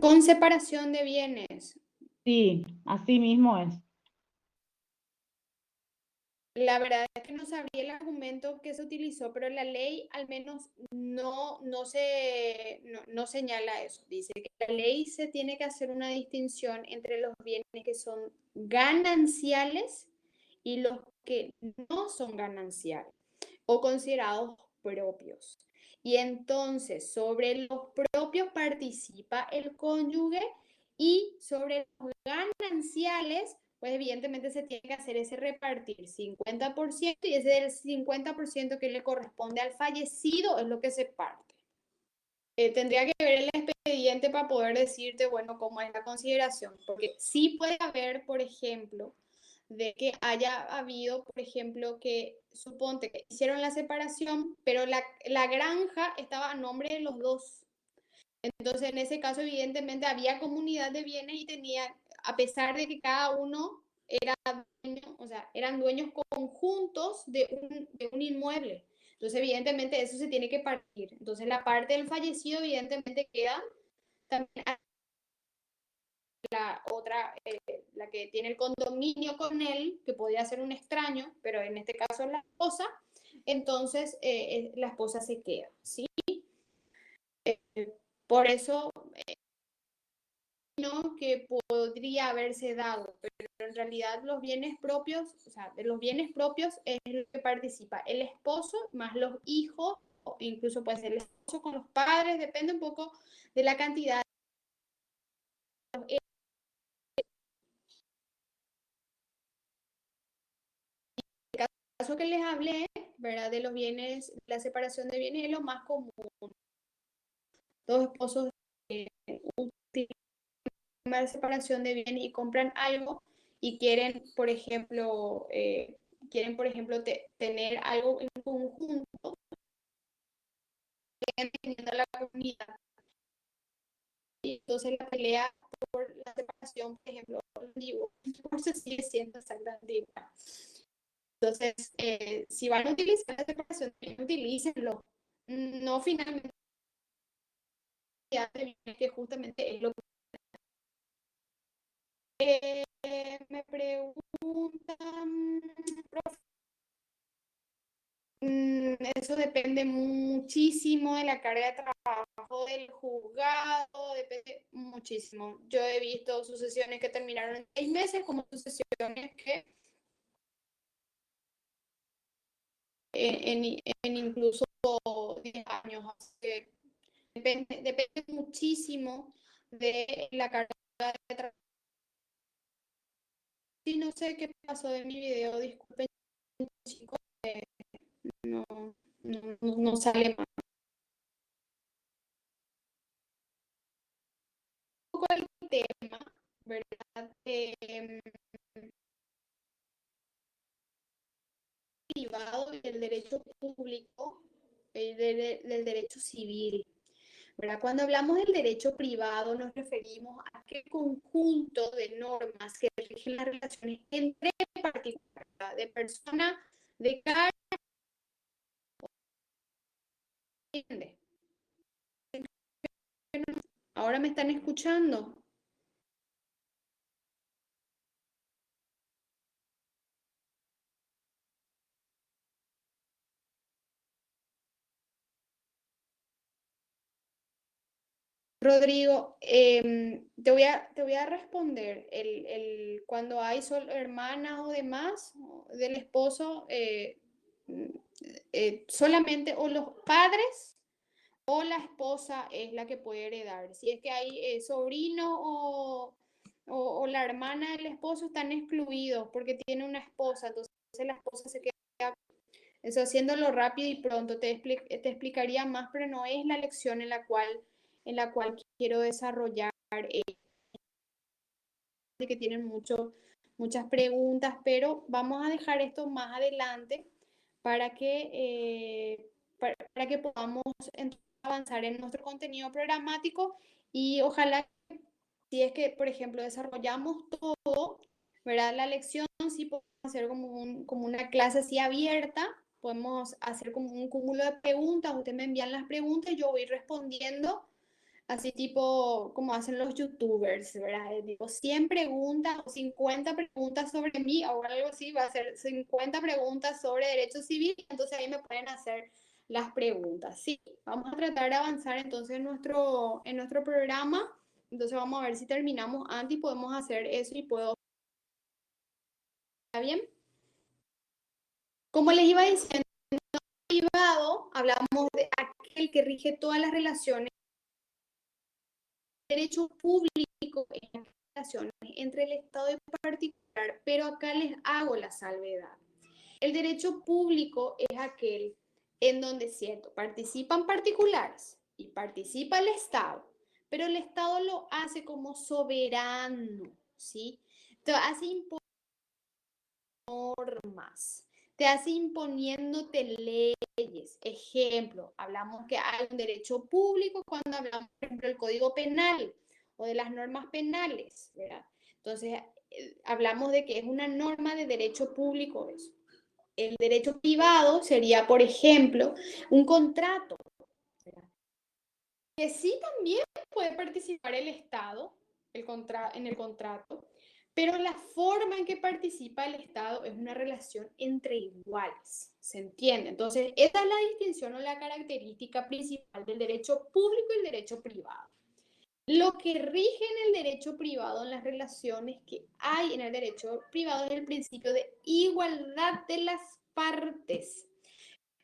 con separación de bienes, Sí, así mismo es. La verdad es que no sabría el argumento que se utilizó, pero la ley al menos no señala eso. Dice que la ley se tiene que hacer una distinción entre los bienes que son gananciales y los que no son gananciales o considerados propios. Y entonces sobre los propios participa el cónyuge y sobre los gananciales, pues evidentemente se tiene que hacer ese repartir 50% y ese del 50% que le corresponde al fallecido es lo que se parte. Tendría que ver el expediente para poder decirte, bueno, cómo es la consideración, porque sí puede haber, por ejemplo, de que haya habido, por ejemplo, que suponte que hicieron la separación, pero la granja estaba a nombre de los dos. Entonces, en ese caso, evidentemente, había comunidad de bienes y tenía, a pesar de que cada uno era dueño, o sea, eran dueños conjuntos de un inmueble. Entonces, evidentemente, eso se tiene que partir. Entonces, la parte del fallecido, evidentemente, queda también a la otra, la que tiene el condominio con él, que podría ser un extraño, pero en este caso es la esposa. Entonces, la esposa se queda, ¿sí? Por eso no que podría haberse dado, pero en realidad los bienes propios, o sea, de los bienes propios es lo que participa el esposo más los hijos, o incluso puede ser el esposo con los padres, depende un poco de la cantidad. El caso que les hablé, ¿verdad? De los bienes, la separación de bienes es lo más común. Dos esposos una separación de bienes y compran algo y quieren, por ejemplo, tener algo en conjunto, teniendo la comunidad. Y entonces la pelea por la separación, por ejemplo, digo, por eso sigue siendo exactamente igual. Entonces, si van a utilizar la separación, utilícenlo. No finalmente que justamente es lo que me preguntan, eso depende muchísimo de la carga de trabajo del juzgado, depende muchísimo. Yo he visto sucesiones que terminaron en 6 meses como sucesiones que en incluso 10 años. Así que depende muchísimo de la carga de trabajo. Sí, no sé qué pasó de mi video, disculpen chicos, no, no sale más. Un poco el tema, ¿verdad? Privado y el derecho público, del derecho civil. ¿Verdad? Cuando hablamos del derecho privado nos referimos a qué conjunto de normas que rigen las relaciones entre particulares, de persona, de cada. Ahora me están escuchando. Rodrigo, te voy a responder. Cuando hay hermanas o demás del esposo, solamente o los padres o la esposa es la que puede heredar. Si es que hay sobrino o la hermana del esposo están excluidos porque tiene una esposa, entonces la esposa se queda. Eso haciéndolo rápido y pronto te explicaría más, pero no es la lección en la cual quiero desarrollar, que tienen muchas preguntas, pero vamos a dejar esto más adelante para para que podamos avanzar en nuestro contenido programático y ojalá, si es que, por ejemplo, desarrollamos todo, ¿verdad? La lección sí podemos hacer como una clase así abierta, podemos hacer como un cúmulo de preguntas, ustedes me envían las preguntas, yo voy respondiendo así tipo como hacen los youtubers, ¿verdad? Digo, 100 preguntas o 50 preguntas sobre mí o algo así, va a ser 50 preguntas sobre derecho civil, entonces ahí me pueden hacer las preguntas. Sí, vamos a tratar de avanzar entonces en nuestro programa, entonces vamos a ver si terminamos antes y podemos hacer eso y puedo... ¿Está bien? Como les iba diciendo, privado, hablamos de aquel que rige todas las relaciones, derecho público en las relaciones entre el Estado y particular, pero acá les hago la salvedad. El derecho público es aquel en donde, cierto, participan particulares y participa el Estado, pero el Estado lo hace como soberano, ¿sí? Entonces hace normas, te hace imponiéndote leyes. Ejemplo, hablamos que hay un derecho público cuando hablamos, por ejemplo, del Código Penal o de las normas penales, ¿verdad? Entonces, hablamos de que es una norma de derecho público eso. El derecho privado sería, por ejemplo, un contrato, ¿verdad? Que sí también puede participar el Estado en el contrato, pero la forma en que participa el Estado es una relación entre iguales, ¿se entiende? Entonces, esa es la distinción o la característica principal del derecho público y el derecho privado. Lo que rige en el derecho privado, en las relaciones que hay en el derecho privado, es el principio de igualdad de las partes,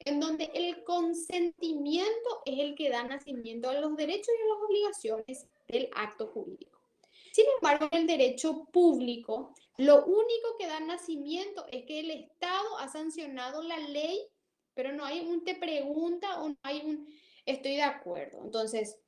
en donde el consentimiento es el que da nacimiento a los derechos y a las obligaciones del acto jurídico. Sin embargo, en el derecho público, lo único que da nacimiento es que el Estado ha sancionado la ley, pero no hay un te pregunta o no hay un estoy de acuerdo. Entonces,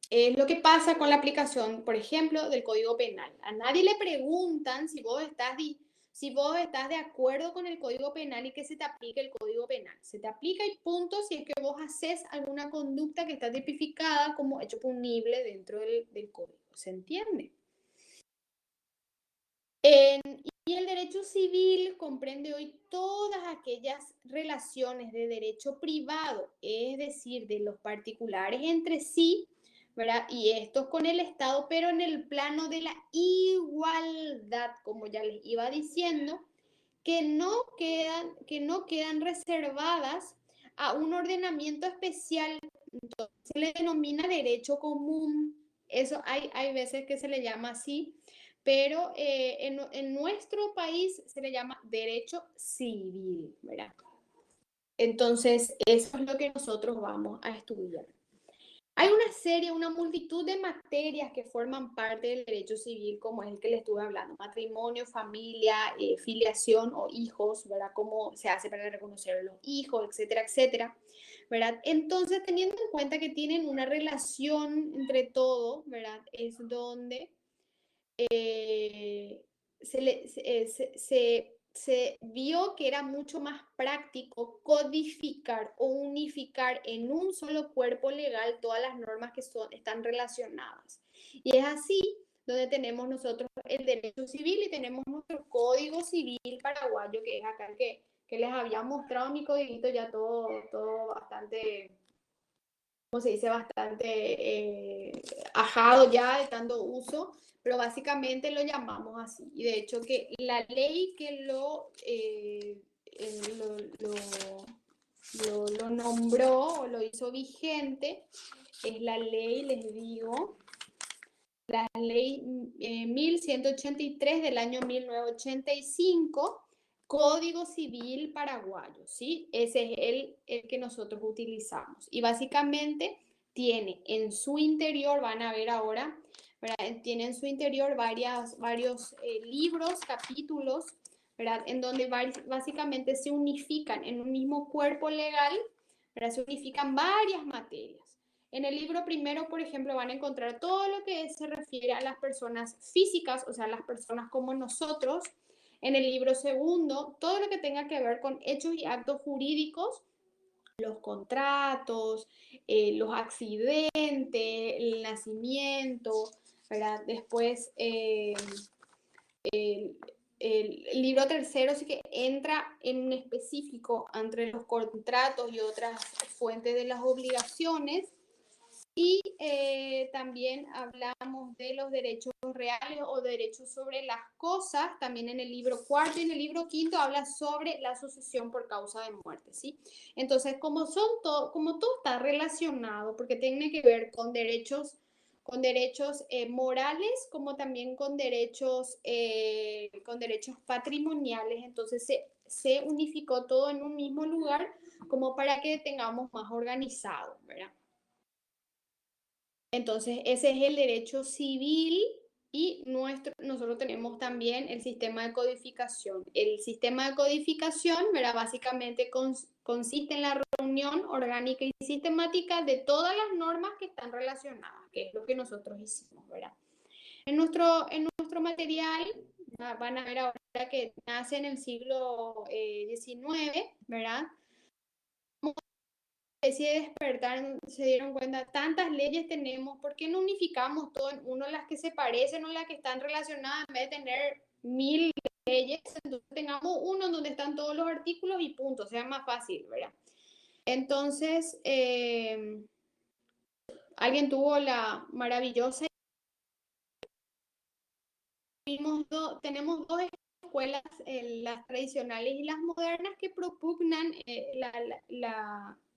es lo que pasa con la aplicación, por ejemplo, del Código Penal. A nadie le preguntan si vos estás de acuerdo con el Código Penal y que se te aplique el Código Penal. Se te aplica y punto si es que vos haces alguna conducta que está tipificada como hecho punible dentro del Código. ¿Se entiende? Y el derecho civil comprende hoy todas aquellas relaciones de derecho privado, es decir, de los particulares entre sí, ¿verdad? Y estos con el Estado, pero en el plano de la igualdad, como ya les iba diciendo, que no quedan reservadas a un ordenamiento especial. Entonces, se le denomina derecho común. Eso hay veces que se le llama así, pero en nuestro país se le llama derecho civil, ¿verdad? Entonces, eso es lo que nosotros vamos a estudiar. Hay una multitud de materias que forman parte del derecho civil, como es el que le estuve hablando, matrimonio, familia, filiación o hijos, ¿verdad? Cómo se hace para reconocer a los hijos, etcétera, etcétera, ¿verdad? Entonces, teniendo en cuenta que tienen una relación entre todo, ¿verdad? Es donde se vio que era mucho más práctico codificar o unificar en un solo cuerpo legal todas las normas que están relacionadas. Y es así donde tenemos nosotros el derecho civil y tenemos nuestro Código Civil paraguayo, que es acá el que les había mostrado mi codiguito ya todo bastante, como se dice, bastante ajado ya de tanto uso, pero básicamente lo llamamos así. Y de hecho que la ley que lo nombró o lo hizo vigente es la ley, les digo, la ley 1183 del año 1985, Código Civil Paraguayo, ¿sí? Ese es el que nosotros utilizamos. Y básicamente tiene en su interior, van a ver ahora, ¿verdad? Tiene en su interior varios libros, capítulos, ¿verdad? En donde básicamente se unifican en un mismo cuerpo legal, ¿verdad? Se unifican varias materias. En el libro primero, por ejemplo, van a encontrar todo lo que se refiere a las personas físicas, o sea, las personas como nosotros. En el libro segundo, todo lo que tenga que ver con hechos y actos jurídicos, los contratos, los accidentes, el nacimiento, ¿verdad? Después, el, el libro tercero sí que entra en específico entre los contratos y otras fuentes de las obligaciones. Y también hablamos de los derechos reales o derechos sobre las cosas, también en el libro cuarto y en el libro quinto habla sobre la sucesión por causa de muerte, ¿sí? Entonces, como todo está relacionado, porque tiene que ver con derechos morales, como también con derechos patrimoniales, entonces se unificó todo en un mismo lugar como para que tengamos más organizado, ¿verdad? Entonces, ese es el derecho civil y nosotros tenemos también el sistema de codificación. El sistema de codificación, ¿verdad? Básicamente consiste en la reunión orgánica y sistemática de todas las normas que están relacionadas, que es lo que nosotros hicimos, ¿verdad? En nuestro material van a ver ahora que nace en el siglo XIX, ¿verdad? Especie de despertar, se dieron cuenta, tantas leyes tenemos, ¿por qué no unificamos todo en uno, las que se parecen o las que están relacionadas, en vez de tener 1000 leyes, entonces tengamos uno donde están todos los artículos y punto, sea más fácil, ¿verdad? Entonces, alguien tuvo la maravillosa, tenemos dos escuelas, las tradicionales y las modernas, que propugnan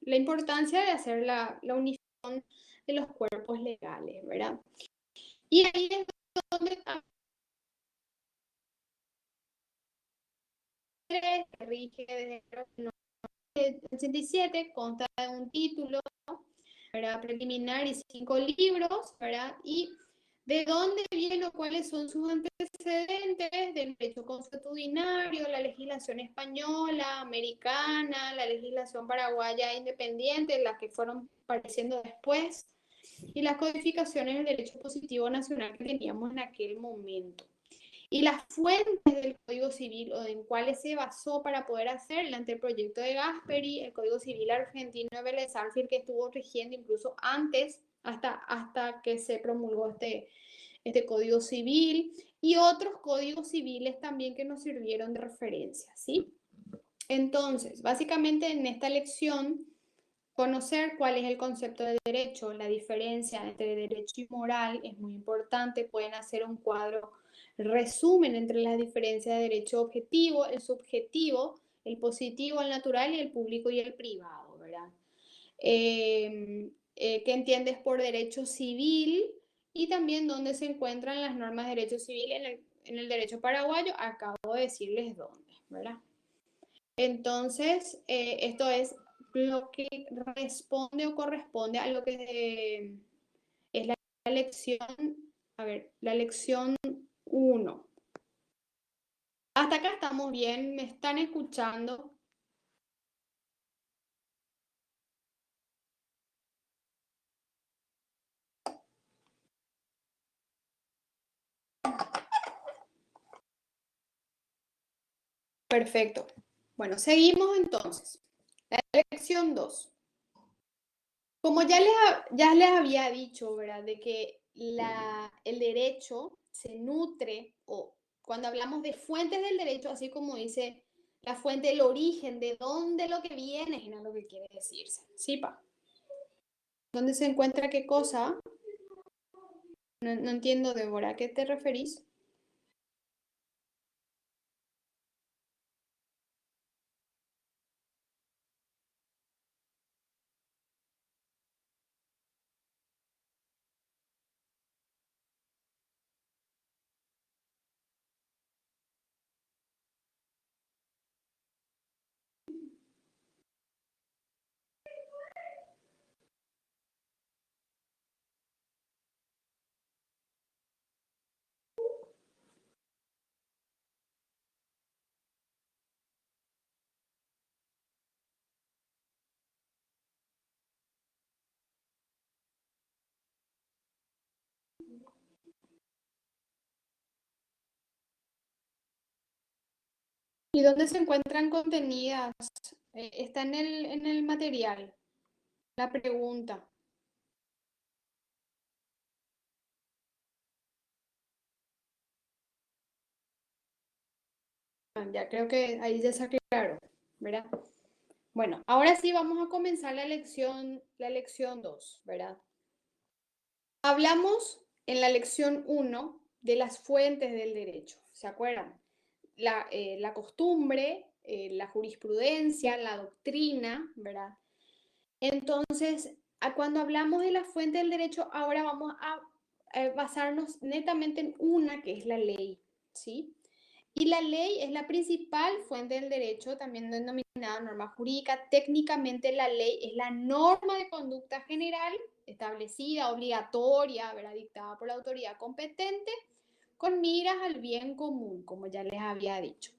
la importancia de hacer la unificación de los cuerpos legales, ¿verdad? Y ahí es donde rige desde el 87, consta de un título, ¿verdad? Preliminar y 5 libros, ¿verdad? Y de dónde viene o cuáles son sus antecedentes del derecho consuetudinario, la legislación española, americana, la legislación paraguaya independiente, las que fueron apareciendo después, y las codificaciones del derecho positivo nacional que teníamos en aquel momento. Y las fuentes del Código Civil o en cuáles se basó para poder hacer el anteproyecto de Gasperi, el Código Civil argentino de Vélez Sarsfield, que estuvo rigiendo incluso antes, hasta que se promulgó este Código Civil, y otros códigos civiles también que nos sirvieron de referencia, ¿sí? Entonces, básicamente en esta lección, conocer cuál es el concepto de derecho, la diferencia entre derecho y moral es muy importante. Pueden hacer un cuadro resumen entre las diferencias de derecho objetivo, el subjetivo, el positivo, el natural y el público y el privado, ¿verdad? ¿Qué entiendes por derecho civil? Y también dónde se encuentran las normas de derecho civil en el derecho paraguayo. Acabo de decirles dónde, ¿verdad? Entonces, esto es lo que responde o corresponde a lo que es la lección, a ver, la lección 1. Hasta acá estamos bien, me están escuchando. Perfecto. Bueno, seguimos entonces. La lección 2. Como ya les había dicho, ¿verdad? De que el derecho se nutre, o cuando hablamos de fuentes del derecho, así como dice la fuente, el origen, de dónde lo que viene, es lo que quiere decirse. ¿Sí, pa? ¿Dónde se encuentra qué cosa? No entiendo, Débora, ¿a qué te referís? ¿Y dónde se encuentran contenidas? Está en el material, la pregunta. Ya creo que ahí ya se aclaró, ¿verdad? Bueno, ahora sí vamos a comenzar la lección 2, ¿verdad? Hablamos en la lección 1 de las fuentes del derecho, ¿se acuerdan? La costumbre, la jurisprudencia, la doctrina, ¿verdad? Entonces, cuando hablamos de la fuente del derecho, ahora vamos a basarnos netamente en una, que es la ley, ¿sí? Y la ley es la principal fuente del derecho, también denominada norma jurídica. Técnicamente la ley es la norma de conducta general establecida, obligatoria, ¿verdad? Dictada por la autoridad competente, con miras al bien común, como ya les había dicho.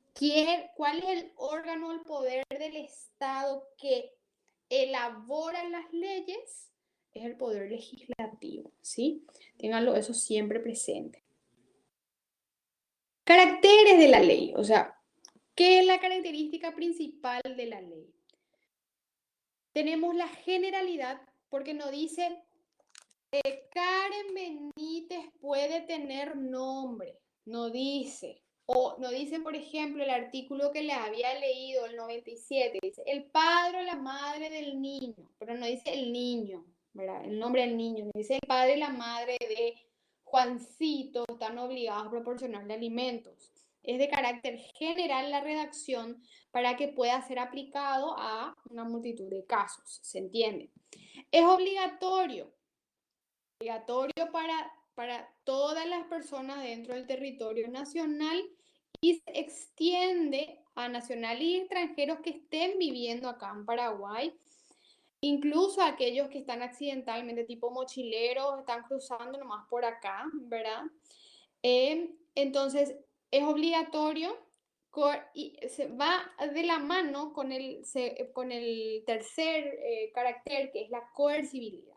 ¿Cuál es el órgano, el poder del Estado que elabora las leyes? Es el poder legislativo, ¿sí? Ténganlo eso siempre presente. Caracteres de la ley, o sea, ¿qué es la característica principal de la ley? Tenemos la generalidad, porque no dice Karen Benítez puede tener nombre, no dice. O no dice, por ejemplo, el artículo que le había leído, el 97, dice el padre o la madre del niño, pero no dice el niño, ¿verdad? El nombre del niño, no dice el padre y la madre de Juancito están obligados a proporcionarle alimentos. Es de carácter general la redacción para que pueda ser aplicado a una multitud de casos, ¿se entiende? Es obligatorio para todas las personas dentro del territorio nacional y se extiende a nacionales y extranjeros que estén viviendo acá en Paraguay, incluso a aquellos que están accidentalmente, tipo mochileros, están cruzando nomás por acá, ¿verdad? Entonces, es obligatorio y se va de la mano con el tercer carácter, que es la coercibilidad,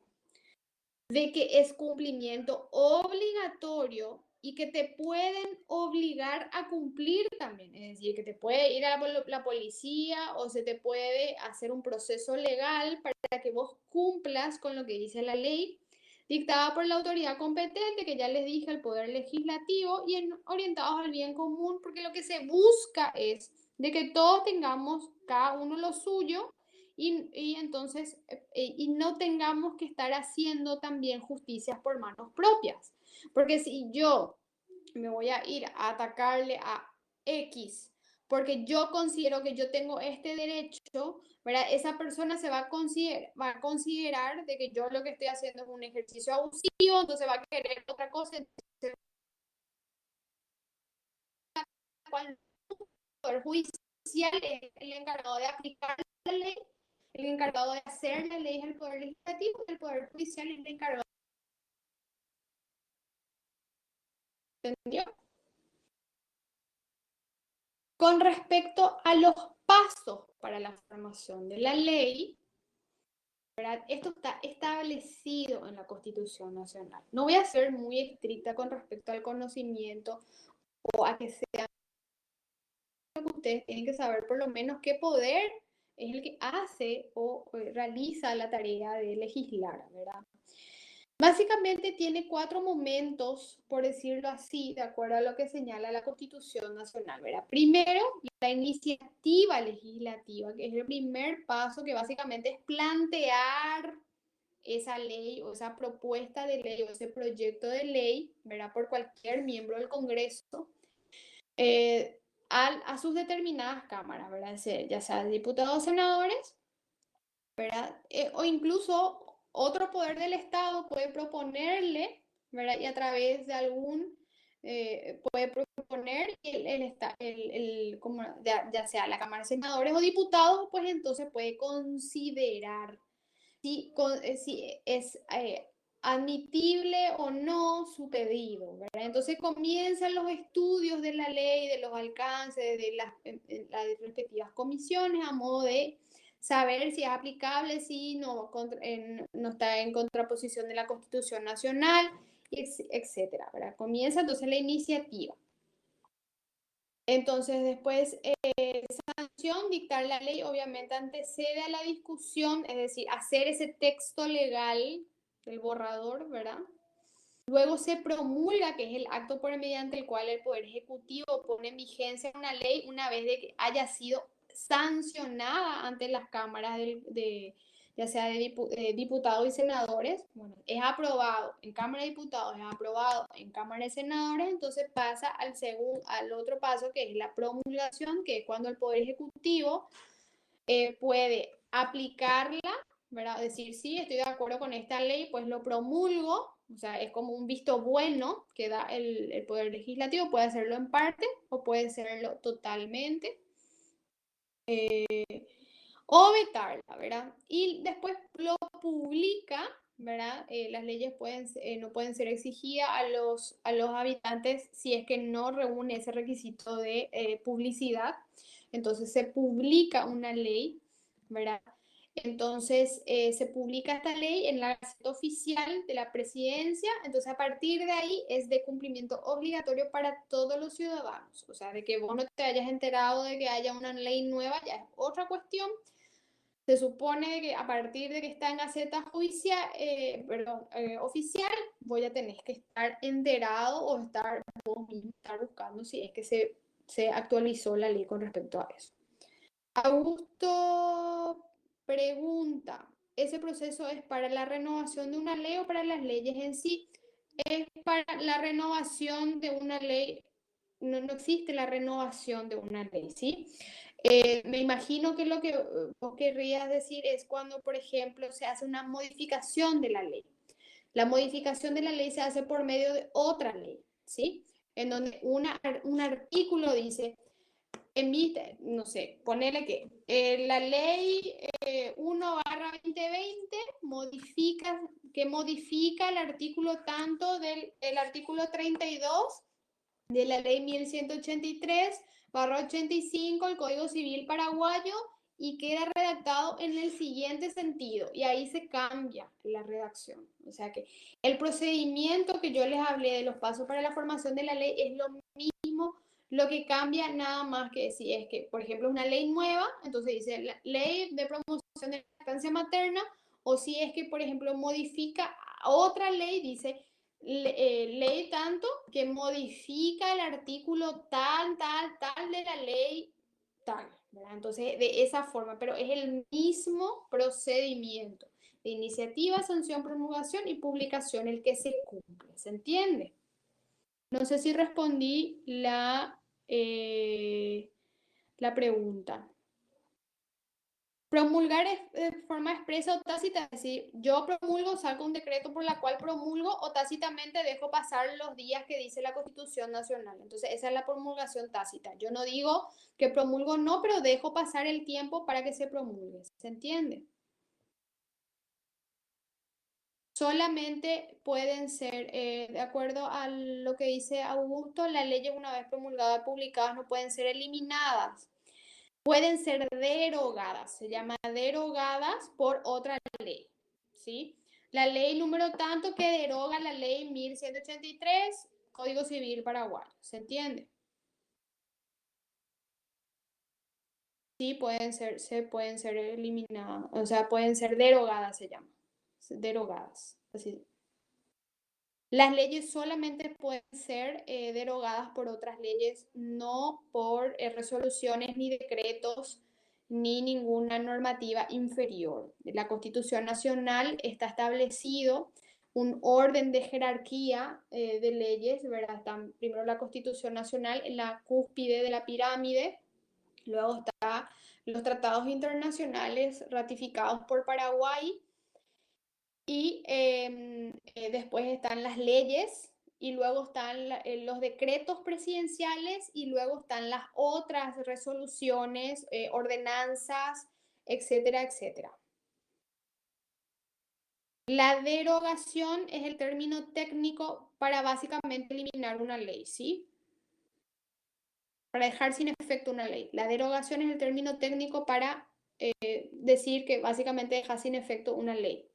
de que es cumplimiento obligatorio y que te pueden obligar a cumplir también. Es decir, que te puede ir a la policía o se te puede hacer un proceso legal para que vos cumplas con lo que dice la ley dictada por la autoridad competente, que ya les dije, el poder legislativo, y orientados al bien común, porque lo que se busca es de que todos tengamos cada uno lo suyo y entonces y no tengamos que estar haciendo también justicias por manos propias. Porque si yo me voy a ir a atacarle a X porque yo considero que yo tengo este derecho, ¿verdad? Esa persona va a considerar de que yo lo que estoy haciendo es un ejercicio abusivo, entonces va a querer otra cosa, entonces, el Poder Judicial es el encargado de aplicar la ley, el encargado de hacer la ley es el Poder Legislativo, el Poder Judicial es el encargado. ¿Entendió? Con respecto a los pasos para la formación de la ley, ¿verdad? Esto está establecido en la Constitución Nacional. No voy a ser muy estricta con respecto al conocimiento o a que sea que ustedes tienen que saber por lo menos qué poder es el que hace o realiza la tarea de legislar, ¿verdad? Básicamente tiene 4 momentos, por decirlo así, de acuerdo a lo que señala la Constitución Nacional, ¿verdad? Primero, la iniciativa legislativa, que es el primer paso, que básicamente es plantear esa ley o esa propuesta de ley o ese proyecto de ley, ¿verdad? Por cualquier miembro del Congreso, a sus determinadas cámaras, ¿verdad? Ya sea diputados o senadores, ¿verdad? O incluso otro poder del Estado puede proponerle, ¿verdad? Y a través de puede proponer como ya sea la Cámara de Senadores o Diputados, pues entonces puede considerar si es admitible o no su pedido, ¿verdad? Entonces comienzan los estudios de la ley, de los alcances, de las respectivas comisiones, a modo de saber si es aplicable, si no está en contraposición de la Constitución Nacional, etcétera, ¿verdad? Comienza entonces la iniciativa. Entonces, después, sanción, dictar la ley, obviamente antecede a la discusión, es decir, hacer ese texto legal del borrador, ¿verdad? Luego se promulga, que es el acto por mediante el cual el Poder Ejecutivo pone en vigencia una ley una vez de que haya sido sancionada ante las cámaras ya sea de diputados y senadores, bueno, es aprobado en Cámara de Diputados, es aprobado en Cámara de Senadores, entonces pasa al otro paso que es la promulgación, que es cuando el Poder Ejecutivo puede aplicarla, ¿verdad? Decir, sí, estoy de acuerdo con esta ley, pues lo promulgo, o sea, es como un visto bueno que da el Poder Legislativo, puede hacerlo en parte o puede hacerlo totalmente. O vetarla, ¿verdad? Y después lo publica, ¿verdad? Las leyes no pueden ser exigidas a los habitantes si es que no reúne ese requisito de publicidad. Entonces se publica una ley, ¿verdad? Entonces se publica esta ley en la Gaceta Oficial de la Presidencia. Entonces a partir de ahí es de cumplimiento obligatorio para todos los ciudadanos. O sea, de que vos no te hayas enterado de que haya una ley nueva ya es otra cuestión. Se supone que a partir de que está en Gaceta judicial, oficial, voy a tener que estar enterado o estar buscando si es que se actualizó la ley con respecto a eso. Augusto pregunta, ¿ese proceso es para la renovación de una ley o para las leyes en sí? Es para la renovación de una ley. No, no existe la renovación de una ley, ¿sí? Me imagino que lo que vos querrías decir es cuando, por ejemplo, se hace una modificación de la ley. La modificación de la ley se hace por medio de otra ley, ¿sí? En donde un artículo dice, emite, no sé, ponele que la ley 1/2020 modifica el artículo tanto el artículo 32 de la ley 1183/85, el Código Civil paraguayo, y queda redactado en el siguiente sentido, y ahí se cambia la redacción. O sea que el procedimiento que yo les hablé de los pasos para la formación de la ley es lo mismo, lo que cambia nada más que si es que, por ejemplo, una ley nueva, entonces dice la ley de promoción de la lactancia materna, o si es que, por ejemplo, modifica otra ley, dice ley tanto que modifica el artículo tal de la ley tal, ¿verdad? Entonces, de esa forma, pero es el mismo procedimiento de iniciativa, sanción, promulgación y publicación el que se cumple, ¿se entiende? No sé si respondí la pregunta. Promulgar es de forma expresa o tácita, es decir, yo promulgo, saco un decreto por la cual promulgo o tácitamente dejo pasar los días que dice la Constitución Nacional. Entonces, esa es la promulgación tácita. Yo no digo que promulgo no, pero dejo pasar el tiempo para que se promulgue. ¿Se entiende? Solamente pueden ser, de acuerdo a lo que dice Augusto, las leyes una vez promulgadas y publicadas no pueden ser eliminadas. Pueden ser derogadas, se llama derogadas por otra ley, ¿sí? La ley número tanto que deroga la ley 1183, Código Civil paraguayo, ¿se entiende? Sí, pueden ser eliminadas, o sea, pueden ser derogadas, se llama, derogadas, así. Las leyes solamente pueden ser derogadas por otras leyes, no por resoluciones ni decretos ni ninguna normativa inferior. En la Constitución Nacional está establecido un orden de jerarquía de leyes, ¿verdad? Está primero la Constitución Nacional en la cúspide de la pirámide, luego está los tratados internacionales ratificados por Paraguay, y después están las leyes y luego están los decretos presidenciales y luego están las otras resoluciones, ordenanzas, etcétera, etcétera. La derogación es el término técnico para básicamente eliminar una ley, ¿sí? Para dejar sin efecto una ley. La derogación es el término técnico para decir que básicamente deja sin efecto una ley.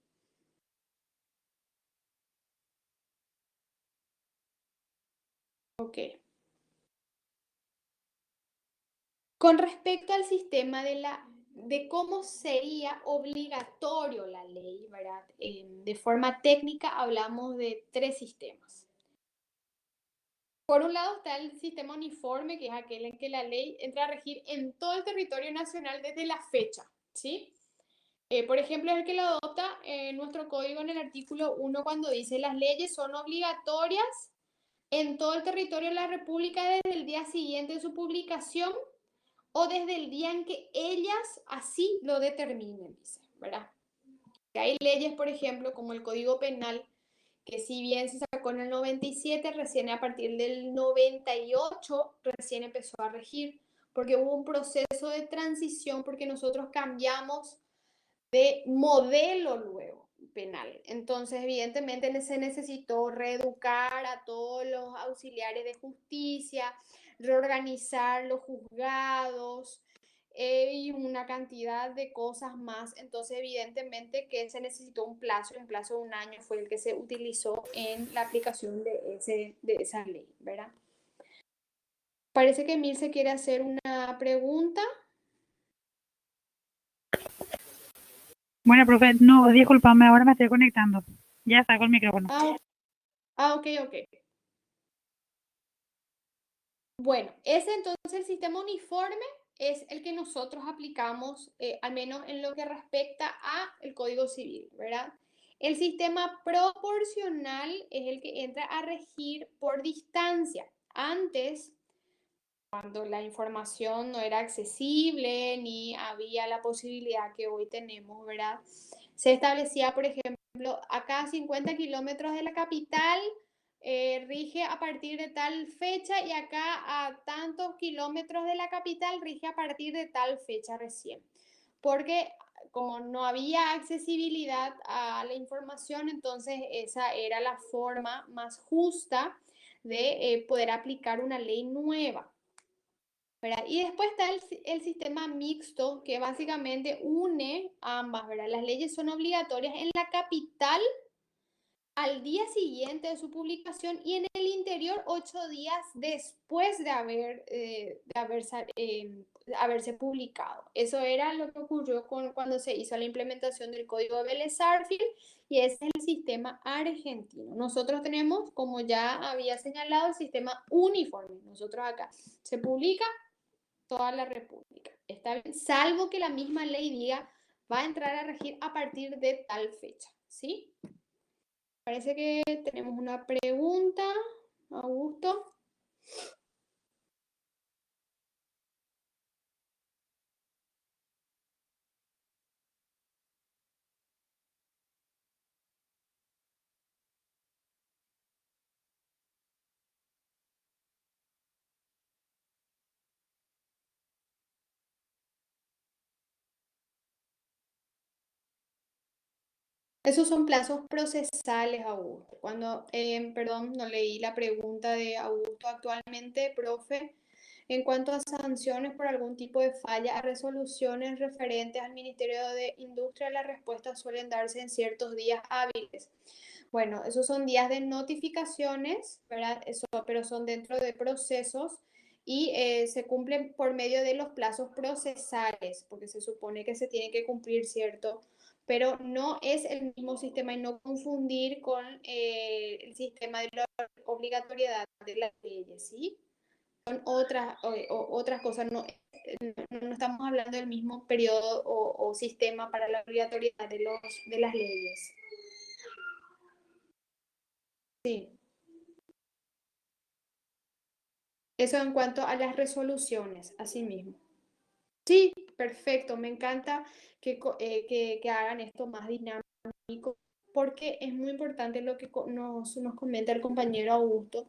Ok. Con respecto al sistema de cómo sería obligatorio la ley, ¿verdad? De forma técnica hablamos de tres sistemas. Por un lado está el sistema uniforme, que es aquel en que la ley entra a regir en todo el territorio nacional desde la fecha, ¿sí? Por ejemplo, es el que lo adopta nuestro código en el artículo 1 cuando dice las leyes son obligatorias en todo el territorio de la República desde el día siguiente de su publicación o desde el día en que ellas así lo determinen, dice, ¿verdad? Que hay leyes, por ejemplo, como el Código Penal, que si bien se sacó en el 97, recién a partir del 98 recién empezó a regir, porque hubo un proceso de transición, porque nosotros cambiamos de modelo luego penal. Entonces, evidentemente se necesitó reeducar a todos los auxiliares de justicia, reorganizar los juzgados y una cantidad de cosas más. Entonces, evidentemente que se necesitó un plazo, el plazo de un año fue el que se utilizó en la aplicación de esa ley, ¿verdad? Parece que Emil se quiere hacer una pregunta. Bueno, profe, no, discúlpame, ahora me estoy conectando. Ya saco el micrófono. Ok. Bueno, ese entonces el sistema uniforme es el que nosotros aplicamos, al menos en lo que respecta a el Código Civil, ¿verdad? El sistema proporcional es el que entra a regir por distancia. Antes, cuando la información no era accesible ni había la posibilidad que hoy tenemos, ¿verdad? Se establecía, por ejemplo, acá a 50 kilómetros de la capital, rige a partir de tal fecha y acá a tantos kilómetros de la capital rige a partir de tal fecha recién. Porque como no había accesibilidad a la información, entonces esa era la forma más justa de poder aplicar una ley nueva, ¿verdad? Y después está el sistema mixto que básicamente une ambas, ¿verdad? Las leyes son obligatorias en la capital al día siguiente de su publicación y en el interior 8 días después haberse publicado. Eso era lo que ocurrió cuando se hizo la implementación del Código de Vélez-Sarsfield y ese es el sistema argentino. Nosotros tenemos, como ya había señalado, el sistema uniforme. Nosotros acá se publica toda la República. Está bien, salvo que la misma ley diga va a entrar a regir a partir de tal fecha, ¿sí? Parece que tenemos una pregunta, Augusto. Esos son plazos procesales, Augusto. Perdón, no leí la pregunta de Augusto actualmente, profe. En cuanto a sanciones por algún tipo de falla a resoluciones referentes al Ministerio de Industria, las respuestas suelen darse en ciertos días hábiles. Bueno, esos son días de notificaciones, ¿verdad? Pero son dentro de procesos y se cumplen por medio de los plazos procesales, porque se supone que se tiene que cumplir, ¿cierto? Pero no es el mismo sistema y no confundir con el sistema de la obligatoriedad de las leyes, ¿sí? Son otras cosas, no estamos hablando del mismo periodo o sistema para la obligatoriedad de las leyes. Sí. Eso en cuanto a las resoluciones, así mismo. Sí, perfecto. Me encanta que hagan esto más dinámico porque es muy importante lo que nos comenta el compañero Augusto.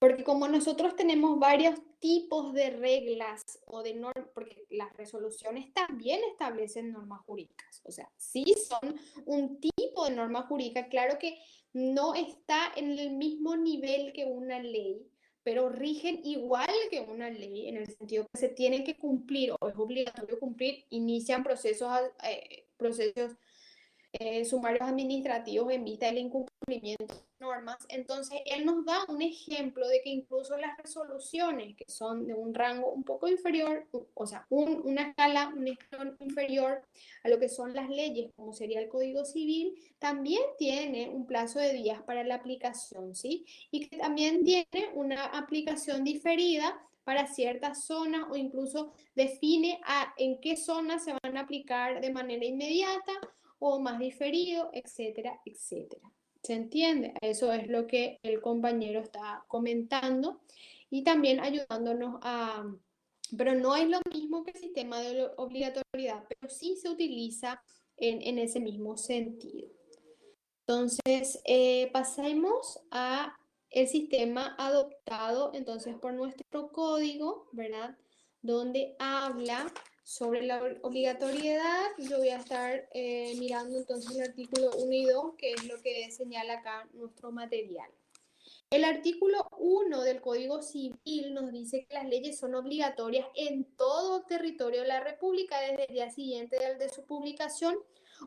Porque como nosotros tenemos varios tipos de reglas o de normas, porque las resoluciones también establecen normas jurídicas, o sea, sí son un tipo de norma jurídica, claro que no está en el mismo nivel que una ley, pero rigen igual que una ley en el sentido que se tienen que cumplir o es obligatorio cumplir, inician procesos sumarios administrativos en vista del incumplimiento de normas. Entonces, él nos da un ejemplo de que incluso las resoluciones que son de un rango un poco inferior, o sea, una escala, un escalón inferior a lo que son las leyes, como sería el Código Civil, también tiene un plazo de días para la aplicación, ¿sí? Y que también tiene una aplicación diferida para ciertas zonas o incluso define en qué zonas se van a aplicar de manera inmediata o más diferido, etcétera, etcétera. ¿Se entiende? Eso es lo que el compañero está comentando y también ayudándonos a... Pero no es lo mismo que el sistema de obligatoriedad, pero sí se utiliza en ese mismo sentido. Entonces, pasemos a el sistema adoptado entonces por nuestro código, ¿verdad? Donde habla sobre la obligatoriedad. Yo voy a estar mirando entonces el artículo 1 y 2, que es lo que señala acá nuestro material. El artículo 1 del Código Civil nos dice que las leyes son obligatorias en todo territorio de la República desde el día siguiente de su publicación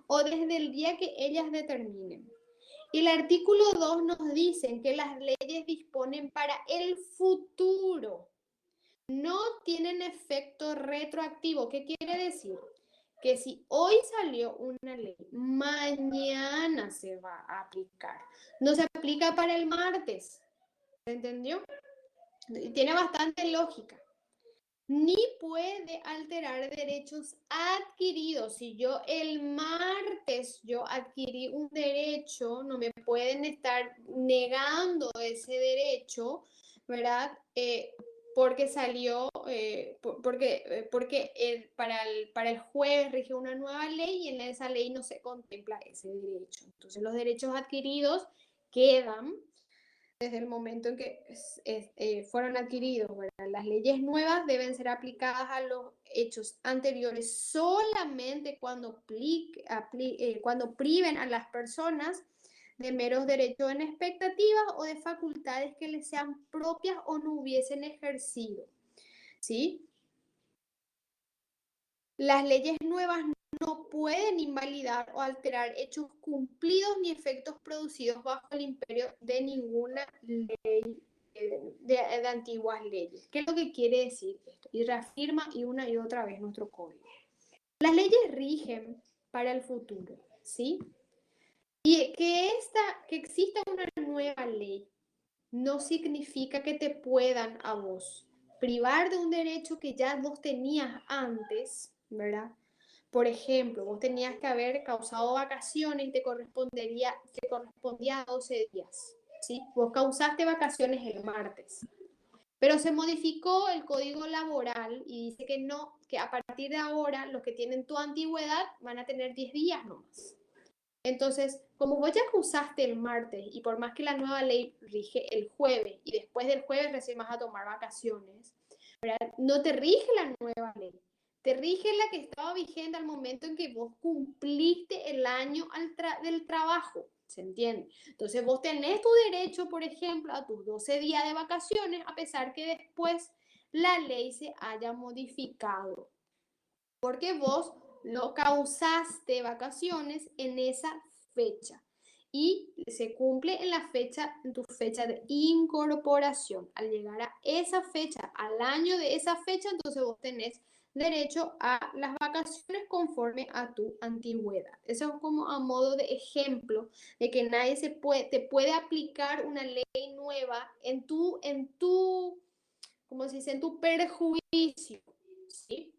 o desde el día que ellas determinen. Y el artículo 2 nos dice que las leyes disponen para el futuro, no tienen efecto retroactivo. ¿Qué quiere decir? Que si hoy salió una ley, mañana se va a aplicar. No se aplica para el martes. ¿Se entendió? Tiene bastante lógica. Ni puede alterar derechos adquiridos. Si yo el martes adquirí un derecho, no me pueden estar negando ese derecho, ¿verdad? Porque salió, porque para el jueves rige una nueva ley y en esa ley no se contempla ese derecho. Entonces los derechos adquiridos quedan desde el momento en que fueron adquiridos, ¿verdad? Las leyes nuevas deben ser aplicadas a los hechos anteriores solamente cuando priven a las personas de meros derechos en expectativas o de facultades que les sean propias o no hubiesen ejercido, ¿sí? Las leyes nuevas no pueden invalidar o alterar hechos cumplidos ni efectos producidos bajo el imperio de ninguna ley de antiguas leyes. ¿Qué es lo que quiere decir esto? Y reafirma una y otra vez nuestro código. Las leyes rigen para el futuro, ¿sí? Y que exista una nueva ley no significa que te puedan a vos privar de un derecho que ya vos tenías antes, ¿verdad? Por ejemplo, vos tenías que haber causado vacaciones y te correspondía 12 días, ¿sí? Vos causaste vacaciones el martes, pero se modificó el código laboral y dice que no, que a partir de ahora los que tienen tu antigüedad van a tener 10 días nomás. Entonces, como vos ya causaste el martes y por más que la nueva ley rige el jueves y después del jueves recién vas a tomar vacaciones, ¿verdad? No te rige la nueva ley. Te rige la que estaba vigente al momento en que vos cumpliste el año del trabajo, ¿se entiende? Entonces vos tenés tu derecho, por ejemplo, a tus 12 días de vacaciones, a pesar que después la ley se haya modificado. Porque vos no causaste vacaciones en esa fecha. Y se cumple en tu fecha de incorporación. Al llegar a esa fecha, al año de esa fecha, entonces vos tenés derecho a las vacaciones conforme a tu antigüedad. Eso es como a modo de ejemplo de que nadie te puede aplicar una ley nueva ¿cómo se dice? En tu perjuicio, ¿sí?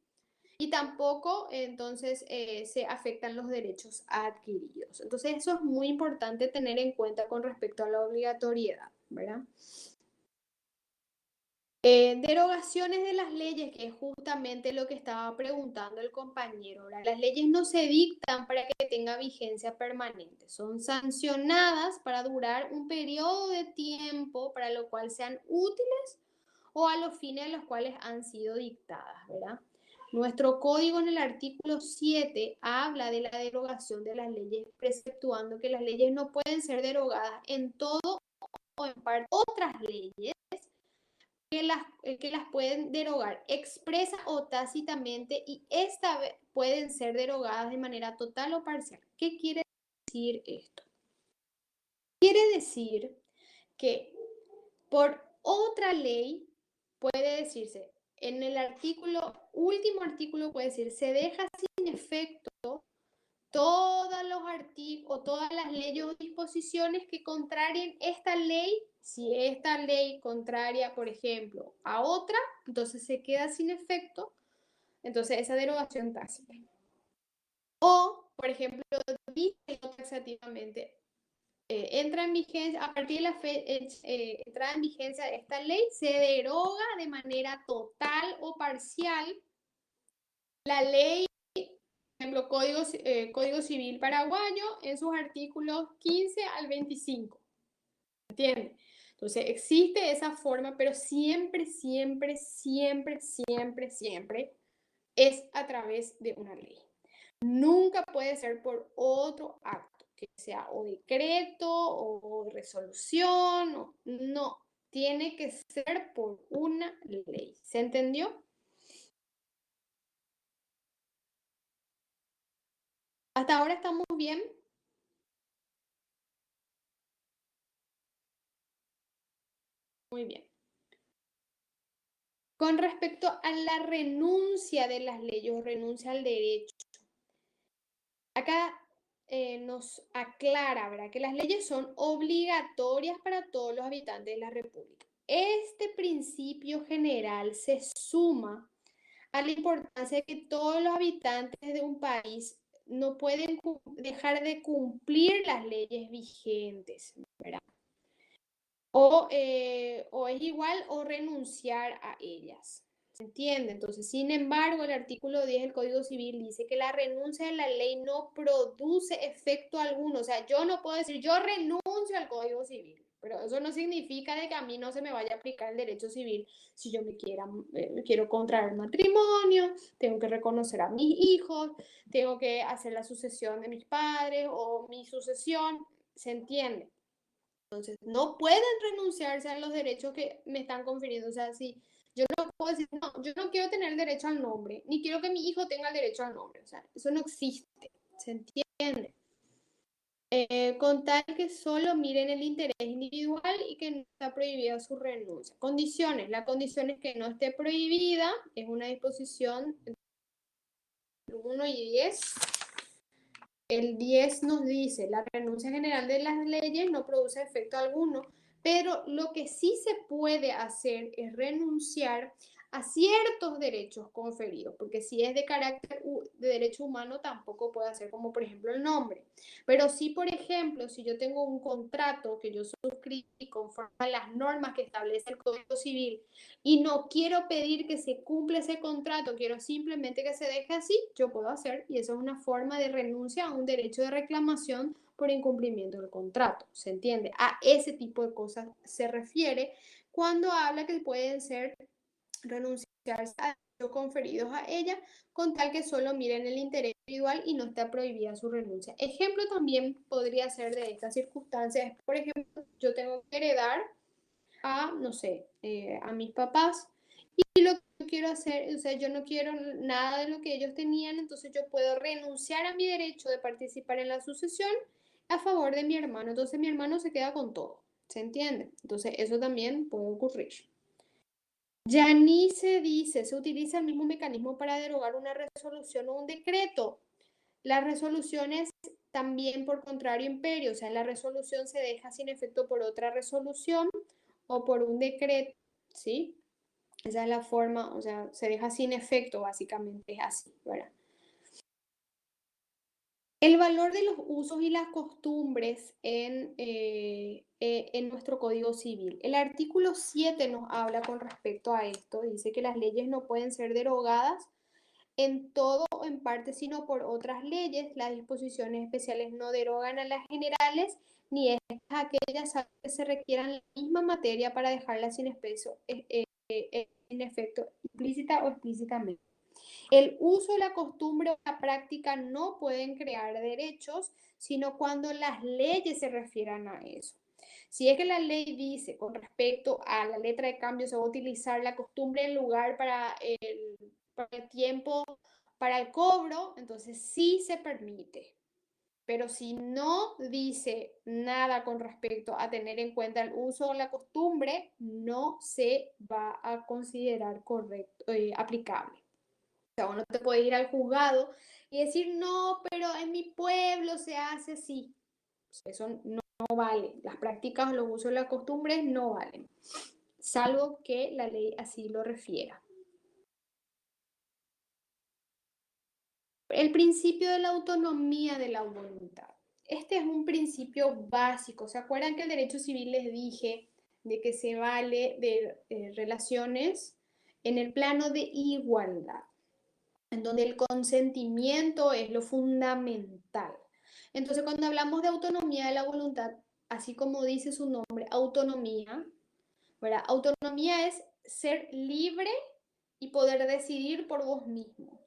Y tampoco entonces se afectan los derechos adquiridos. Entonces eso es muy importante tener en cuenta con respecto a la obligatoriedad, ¿verdad? Derogaciones de las leyes, que es justamente lo que estaba preguntando el compañero, ¿verdad? Las leyes no se dictan para que tenga vigencia permanente, son sancionadas para durar un periodo de tiempo para lo cual sean útiles o a los fines a los cuales han sido dictadas, ¿verdad? Nuestro código en el artículo 7 habla de la derogación de las leyes, preceptuando que las leyes no pueden ser derogadas en todo o en parte. Otras leyes que las pueden derogar expresa o tácitamente y esta vez pueden ser derogadas de manera total o parcial. ¿Qué quiere decir esto? Quiere decir que por otra ley puede decirse, en el último artículo puede decir, se deja sin efecto todos los artículos o todas las leyes o disposiciones que contrarien esta ley. Si esta ley contraria, por ejemplo, a otra, entonces se queda sin efecto, entonces esa derogación tácita. O, por ejemplo, dice taxativamente, entra en vigencia, a partir de la entrada en vigencia de esta ley, se deroga de manera total o parcial la ley, por ejemplo, Código Civil paraguayo en sus artículos 15 al 25. ¿Entiendes? Entonces existe esa forma, pero siempre, siempre, siempre, siempre, siempre es a través de una ley. Nunca puede ser por otro acto, que sea o decreto o resolución, no, tiene que ser por una ley. ¿Se entendió? ¿Hasta ahora estamos bien? Muy bien. Con respecto a la renuncia de las leyes o renuncia al derecho, acá nos aclara, ¿verdad?, que las leyes son obligatorias para todos los habitantes de la República. Este principio general se suma a la importancia de que todos los habitantes de un país no pueden dejar de cumplir las leyes vigentes, ¿verdad? O es igual o renunciar a ellas. ¿Se entiende? Entonces, sin embargo, el artículo 10 del Código Civil dice que la renuncia de la ley no produce efecto alguno. O sea, yo no puedo decir, yo renuncio al Código Civil, pero eso no significa de que a mí no se me vaya a aplicar el derecho civil si yo quiero contraer matrimonio, tengo que reconocer a mis hijos, tengo que hacer la sucesión de mis padres o mi sucesión. ¿Se entiende? Entonces, no pueden renunciarse a los derechos que me están confiriendo. O sea, si yo no puedo decir, no, yo no quiero tener el derecho al nombre, ni quiero que mi hijo tenga el derecho al nombre. O sea, eso no existe. ¿Se entiende? Con tal que solo miren el interés individual y que no está prohibida su renuncia. Condiciones. La condición es que no esté prohibida. Es una disposición 1 y 10. El 10 nos dice, la renuncia general de las leyes no produce efecto alguno, pero lo que sí se puede hacer es renunciar a ciertos derechos conferidos, porque si es de carácter de derecho humano tampoco puede hacer, como por ejemplo el nombre. Pero sí, por ejemplo, si yo tengo un contrato que yo suscribí conforme a las normas que establece el Código Civil y no quiero pedir que se cumpla ese contrato, quiero simplemente que se deje así, yo puedo hacer, y eso es una forma de renuncia a un derecho de reclamación por incumplimiento del contrato. ¿Se entiende? A ese tipo de cosas se refiere cuando habla que pueden ser renunciarse a derechos conferidos a ella con tal que solo miren el interés individual y no está prohibida su renuncia. Ejemplo también podría ser de estas circunstancias. Por ejemplo, yo tengo que heredar a, no sé, a mis papás y lo que quiero hacer, o sea, yo no quiero nada de lo que ellos tenían, entonces yo puedo renunciar a mi derecho de participar en la sucesión a favor de mi hermano. Entonces mi hermano se queda con todo. ¿Se entiende? Entonces eso también puede ocurrir. Ya ni se dice, se utiliza el mismo mecanismo para derogar una resolución o un decreto. Las resoluciones también, por contrario, imperio, o sea, la resolución se deja sin efecto por otra resolución o por un decreto, ¿sí? Esa es la forma, o sea, se deja sin efecto, básicamente es así, ¿verdad? El valor de los usos y las costumbres en nuestro Código Civil. El artículo 7 nos habla con respecto a esto. Dice que las leyes no pueden ser derogadas en todo o en parte, sino por otras leyes. Las disposiciones especiales no derogan a las generales, ni estas aquellas que se requieran la misma materia para dejarlas sin en efecto, implícita o explícitamente. El uso, la costumbre o la práctica no pueden crear derechos, sino cuando las leyes se refieran a eso. Si es que la ley dice con respecto a la letra de cambio se va a utilizar la costumbre en lugar para el tiempo, para el cobro, entonces sí se permite. Pero si no dice nada con respecto a tener en cuenta el uso o la costumbre, no se va a considerar correcto, aplicable. O sea, uno te puede ir al juzgado y decir, no, pero en mi pueblo se hace así. Eso no vale. Las prácticas, los usos y las costumbres no valen, salvo que la ley así lo refiera. El principio de la autonomía de la voluntad. Este es un principio básico. ¿Se acuerdan que el derecho civil les dije de que se vale de relaciones en el plano de igualdad, en donde el consentimiento es lo fundamental? Entonces, cuando hablamos de autonomía de la voluntad, así como dice su nombre, autonomía, ¿verdad? Autonomía es ser libre y poder decidir por vos mismo.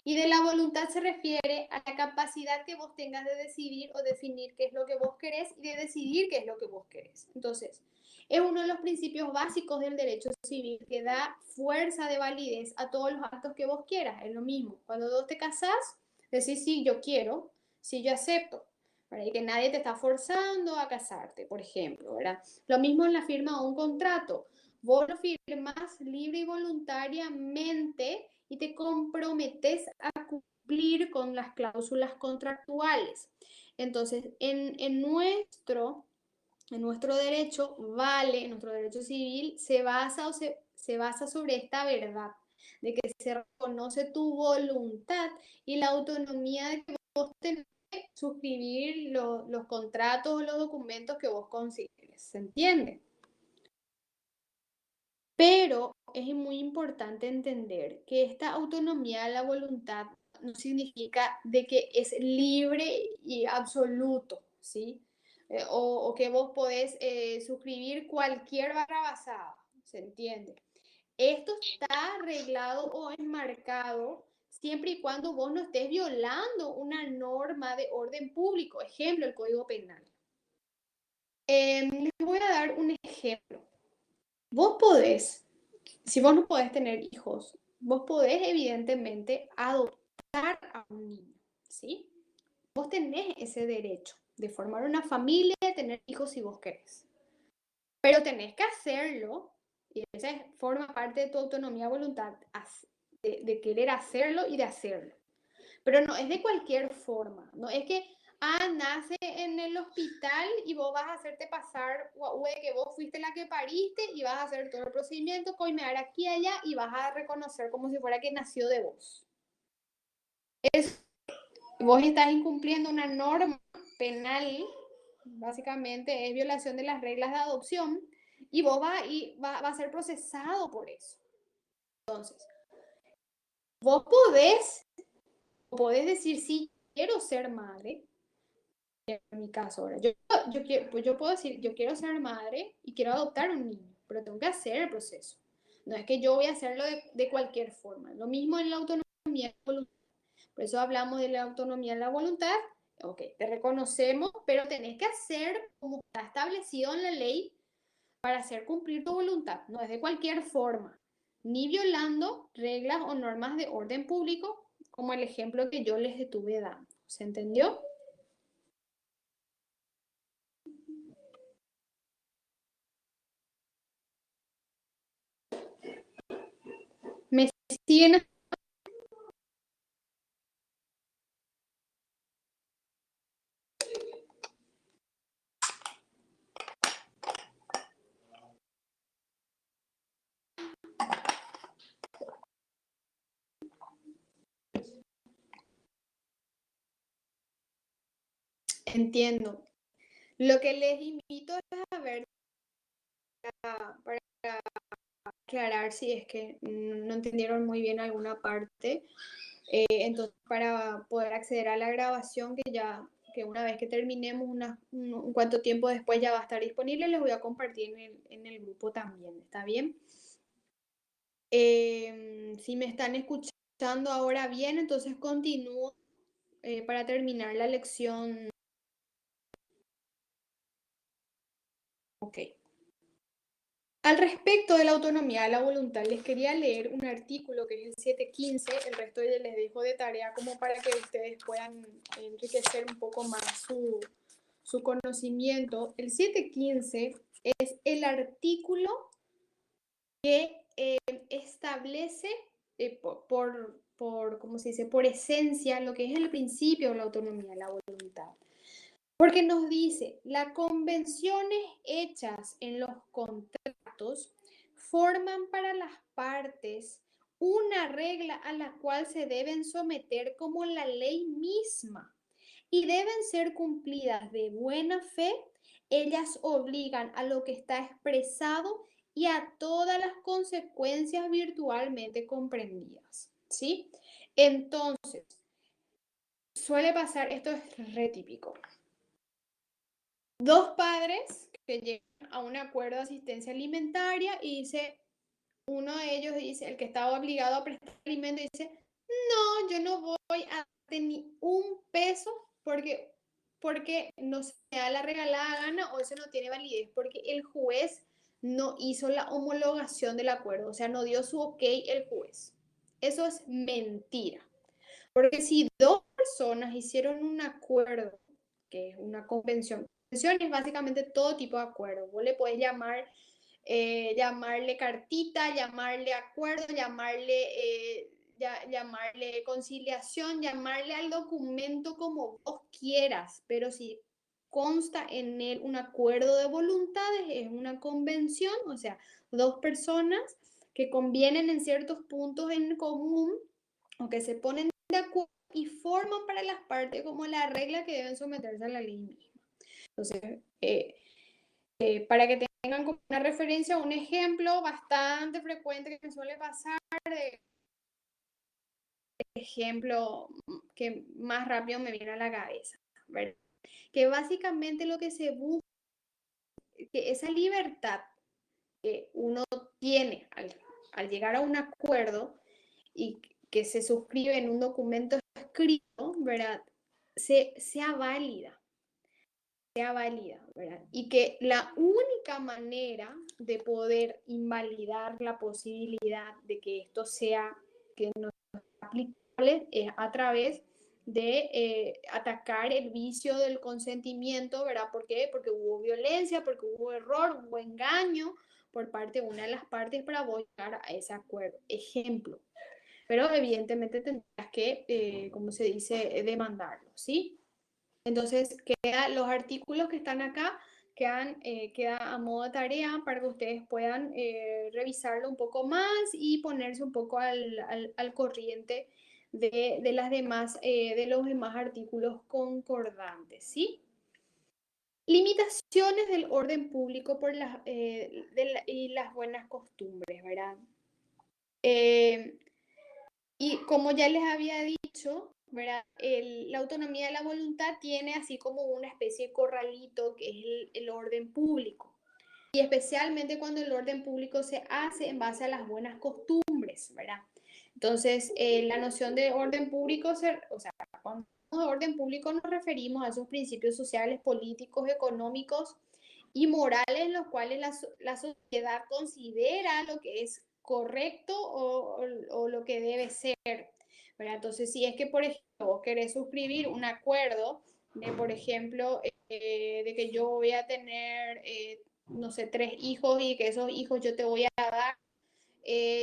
Y de la voluntad se refiere a la capacidad que vos tengas de decidir o definir qué es lo que vos querés y de decidir qué es lo que vos querés. Entonces, es uno de los principios básicos del derecho civil que da fuerza de validez a todos los actos que vos quieras. Es lo mismo. Cuando vos te casás, decís sí, yo quiero, sí, yo acepto. ¿Verdad? Y que nadie te está forzando a casarte, por ejemplo, ¿verdad? Lo mismo en la firma de un contrato. Vos lo firmas libre y voluntariamente y te comprometes a cumplir con las cláusulas contractuales. Entonces, en nuestro derecho vale, nuestro derecho civil se basa sobre esta verdad, de que se reconoce tu voluntad y la autonomía de que vos tenés que suscribir los contratos o los documentos que vos consideres. ¿Se entiende? Pero es muy importante entender que esta autonomía de la voluntad no significa de que es libre y absoluto, ¿sí? O que vos podés suscribir cualquier barra basada, ¿se entiende? Esto está arreglado o enmarcado siempre y cuando vos no estés violando una norma de orden público, ejemplo, el Código Penal. Les voy a dar un ejemplo. Vos podés, si vos no podés tener hijos, vos podés evidentemente adoptar a un niño, ¿sí? Vos tenés ese derecho de formar una familia, de tener hijos si vos querés. Pero tenés que hacerlo, y esa forma parte de tu autonomía, voluntad, de querer hacerlo y de hacerlo. Pero no es de cualquier forma, no es que, nace en el hospital y vos vas a hacerte pasar, o de que vos fuiste la que pariste y vas a hacer todo el procedimiento, coimear aquí y allá y vas a reconocer como si fuera que nació de vos. Vos estás incumpliendo una norma penal, básicamente es violación de las reglas de adopción y vos va a ser procesado por eso. Entonces, vos podés decir sí, quiero ser madre. En mi caso, ahora, yo puedo decir, yo quiero ser madre y quiero adoptar un niño, pero tengo que hacer el proceso. No es que yo voy a hacerlo de cualquier forma. Lo mismo en la autonomía voluntaria. Por eso hablamos de la autonomía de la voluntad. Ok, te reconocemos, pero tenés que hacer como está establecido en la ley para hacer cumplir tu voluntad. No es de cualquier forma, ni violando reglas o normas de orden público, como el ejemplo que yo les estuve dando. ¿Se entendió? ¿Me siguen? Entiendo. Lo que les invito es a ver para aclarar si es que no entendieron muy bien alguna parte. Entonces, para poder acceder a la grabación, que una vez que terminemos, un cuánto tiempo después ya va a estar disponible, les voy a compartir en el grupo también. ¿Está bien? Si me están escuchando ahora bien, entonces continúo para terminar la lección. Ok. Al respecto de la autonomía de la voluntad, les quería leer un artículo que es el 715, el resto les dejo de tarea como para que ustedes puedan enriquecer un poco más su conocimiento. El 715 es el artículo que establece ¿cómo se dice? Por esencia, lo que es el principio de la autonomía, la voluntad. Porque nos dice, las convenciones hechas en los contratos forman para las partes una regla a la cual se deben someter como la ley misma y deben ser cumplidas de buena fe. Ellas obligan a lo que está expresado y a todas las consecuencias virtualmente comprendidas, ¿sí? Entonces, suele pasar, esto es re típico. Dos padres que llegan a un acuerdo de asistencia alimentaria y dice, uno de ellos dice, el que estaba obligado a prestar alimento, dice, no, yo no voy a darte ni un peso porque no se da la regalada gana o eso no tiene validez, porque el juez no hizo la homologación del acuerdo, o sea, no dio su ok el juez. Eso es mentira. Porque si dos personas hicieron un acuerdo, que es una convención, convención es básicamente todo tipo de acuerdo, vos le podés llamar llamarle cartita, llamarle acuerdo, llamarle conciliación, llamarle al documento como vos quieras, pero si consta en él un acuerdo de voluntades, es una convención, o sea, dos personas que convienen en ciertos puntos en común o que se ponen de acuerdo y forman para las partes como la regla que deben someterse a la ley misma. Entonces, para que tengan como una referencia, un ejemplo bastante frecuente que me suele pasar, de ejemplo que más rápido me viene a la cabeza, ¿verdad? Que básicamente lo que se busca, que esa libertad que uno tiene al llegar a un acuerdo y que se suscribe en un documento escrito, ¿verdad? Sea válida, ¿verdad? Y que la única manera de poder invalidar la posibilidad de que esto sea, que no sea aplicable, es a través de atacar el vicio del consentimiento, ¿verdad? ¿Por qué? Porque hubo violencia, porque hubo error, hubo engaño por parte de una de las partes para llegar a ese acuerdo. Ejemplo. Pero evidentemente tendrás que, ¿cómo se dice?, demandarlo, ¿sí? Entonces, los artículos que están acá queda a modo de tarea para que ustedes puedan revisarlo un poco más y ponerse un poco al corriente de las demás, de los demás artículos concordantes, ¿sí? Limitaciones del orden público y las buenas costumbres, ¿verdad? Y como ya les había dicho, ¿verdad? La autonomía de la voluntad tiene así como una especie de corralito que es el orden público. Y especialmente cuando el orden público se hace en base a las buenas costumbres, ¿verdad? Entonces, la noción de orden público, o sea, cuando hablamos de orden público nos referimos a esos principios sociales, políticos, económicos y morales en los cuales la sociedad considera lo que es correcto o lo que debe ser, ¿verdad? Entonces, si es que, por ejemplo, vos querés suscribir un acuerdo de, por ejemplo, de que yo voy a tener, no sé, 3 hijos y que esos hijos yo te voy a dar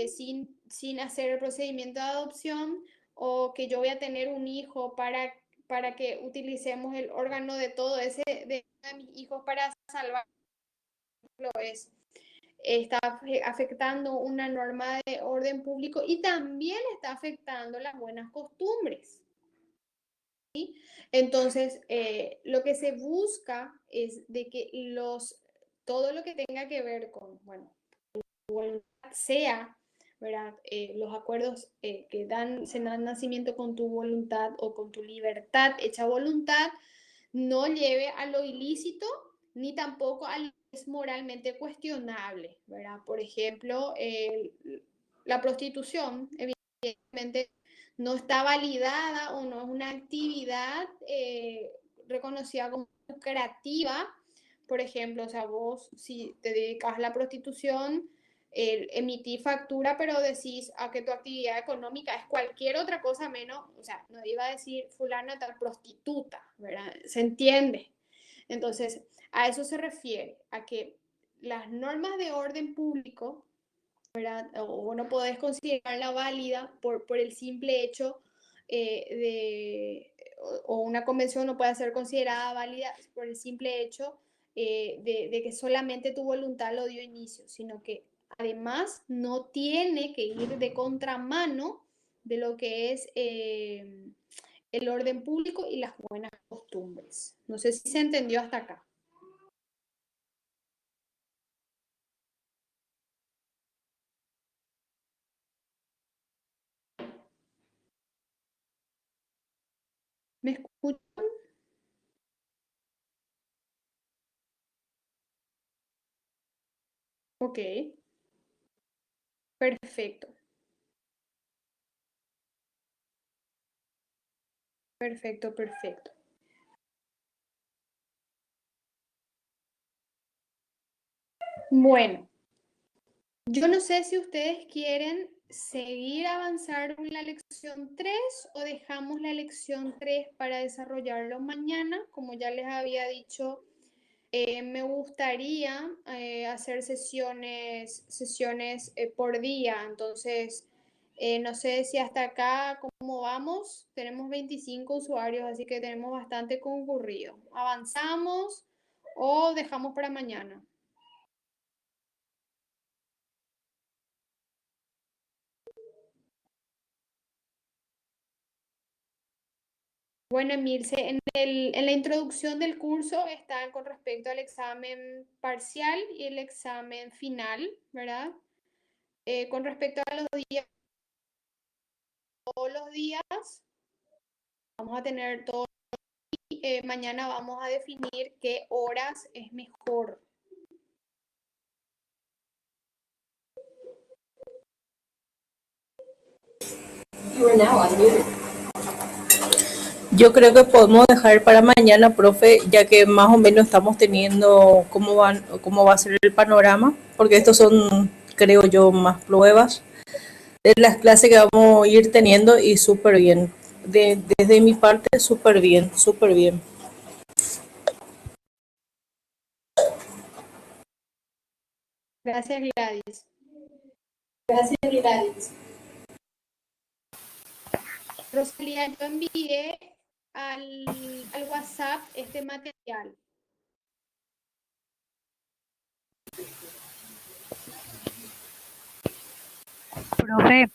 sin hacer el procedimiento de adopción, o que yo voy a tener un hijo para que utilicemos el órgano de todo ese de mis hijos para salvarlo, está afectando una norma de orden público y también está afectando las buenas costumbres. ¿Sí? Entonces, lo que se busca es de que todo lo que tenga que ver con, bueno, sea, ¿verdad? Los acuerdos se dan nacimiento con tu voluntad o con tu libertad hecha voluntad, no lleve a lo ilícito ni tampoco a lo que es moralmente cuestionable, ¿verdad? Por ejemplo, la prostitución, evidentemente, no está validada o no es una actividad reconocida como lucrativa. Por ejemplo, o sea, vos si te dedicas a la prostitución, emitís factura, pero decís a que tu actividad económica es cualquier otra cosa menos, o sea, no iba a decir fulana tal prostituta, ¿verdad? ¿Se entiende? Entonces, a eso se refiere, a que las normas de orden público ¿verdad? O no podés considerarla válida por el simple hecho o una convención no puede ser considerada válida por el simple hecho de que solamente tu voluntad lo dio inicio, sino que además no tiene que ir de contramano de lo que es el orden público y las buenas costumbres. No sé si se entendió hasta acá. ¿Me escuchan? Ok, perfecto, perfecto, perfecto. Bueno, yo no sé si ustedes quieren seguir avanzar en la lección 3 o dejamos la lección 3 para desarrollarlo mañana. Como ya les había dicho, me gustaría hacer sesiones por día. Entonces, no sé si hasta acá, ¿cómo vamos? Tenemos 25 usuarios, así que tenemos bastante concurrido. ¿Avanzamos o dejamos para mañana? Bueno, Emilce, en la introducción del curso está con respecto al examen parcial y el examen final, ¿verdad? Con respecto a los días, todos los días vamos a tener todo y mañana vamos a definir qué horas es mejor. Yo creo que podemos dejar para mañana, profe, ya que más o menos estamos teniendo cómo va a ser el panorama, porque estos son, creo yo, más pruebas de las clases que vamos a ir teniendo y súper bien. Desde mi parte, súper bien, súper bien. Gracias, Gladys. Gracias, Gladys. Rosalía, yo envié al WhatsApp este material. Profe,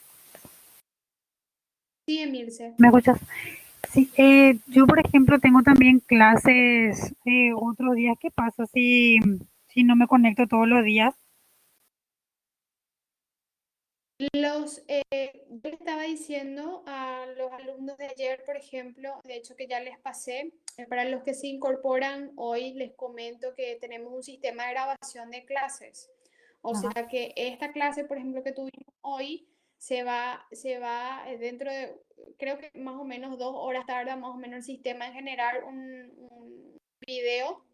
Sí, Emilce. ¿me escuchas? Sí, yo por ejemplo tengo también clases otros días. ¿Qué pasa si no me conecto todos los días? Yo le estaba diciendo a los alumnos de ayer, por ejemplo, de hecho que ya les pasé, para los que se incorporan hoy, les comento que tenemos un sistema de grabación de clases. O sea Ajá. que esta clase, por ejemplo, que tuvimos hoy, se va dentro de, creo que más o menos 2 horas tarda más o menos el sistema en generar un video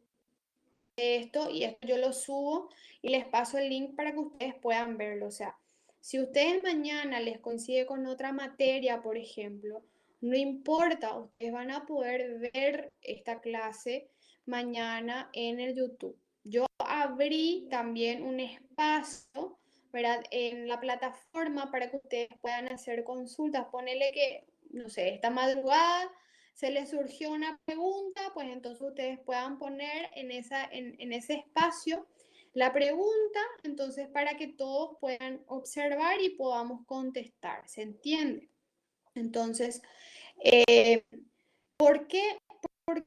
de esto y esto yo lo subo y les paso el link para que ustedes puedan verlo. O sea, si ustedes mañana les coincide con otra materia, por ejemplo, no importa, ustedes van a poder ver esta clase mañana en el YouTube. Yo abrí también un espacio, ¿verdad? En la plataforma para que ustedes puedan hacer consultas. Ponele que, no sé, esta madrugada se les surgió una pregunta, pues entonces ustedes puedan poner en ese espacio la pregunta, entonces para que todos puedan observar y podamos contestar, ¿se entiende? Entonces, eh, ¿por qué? Porque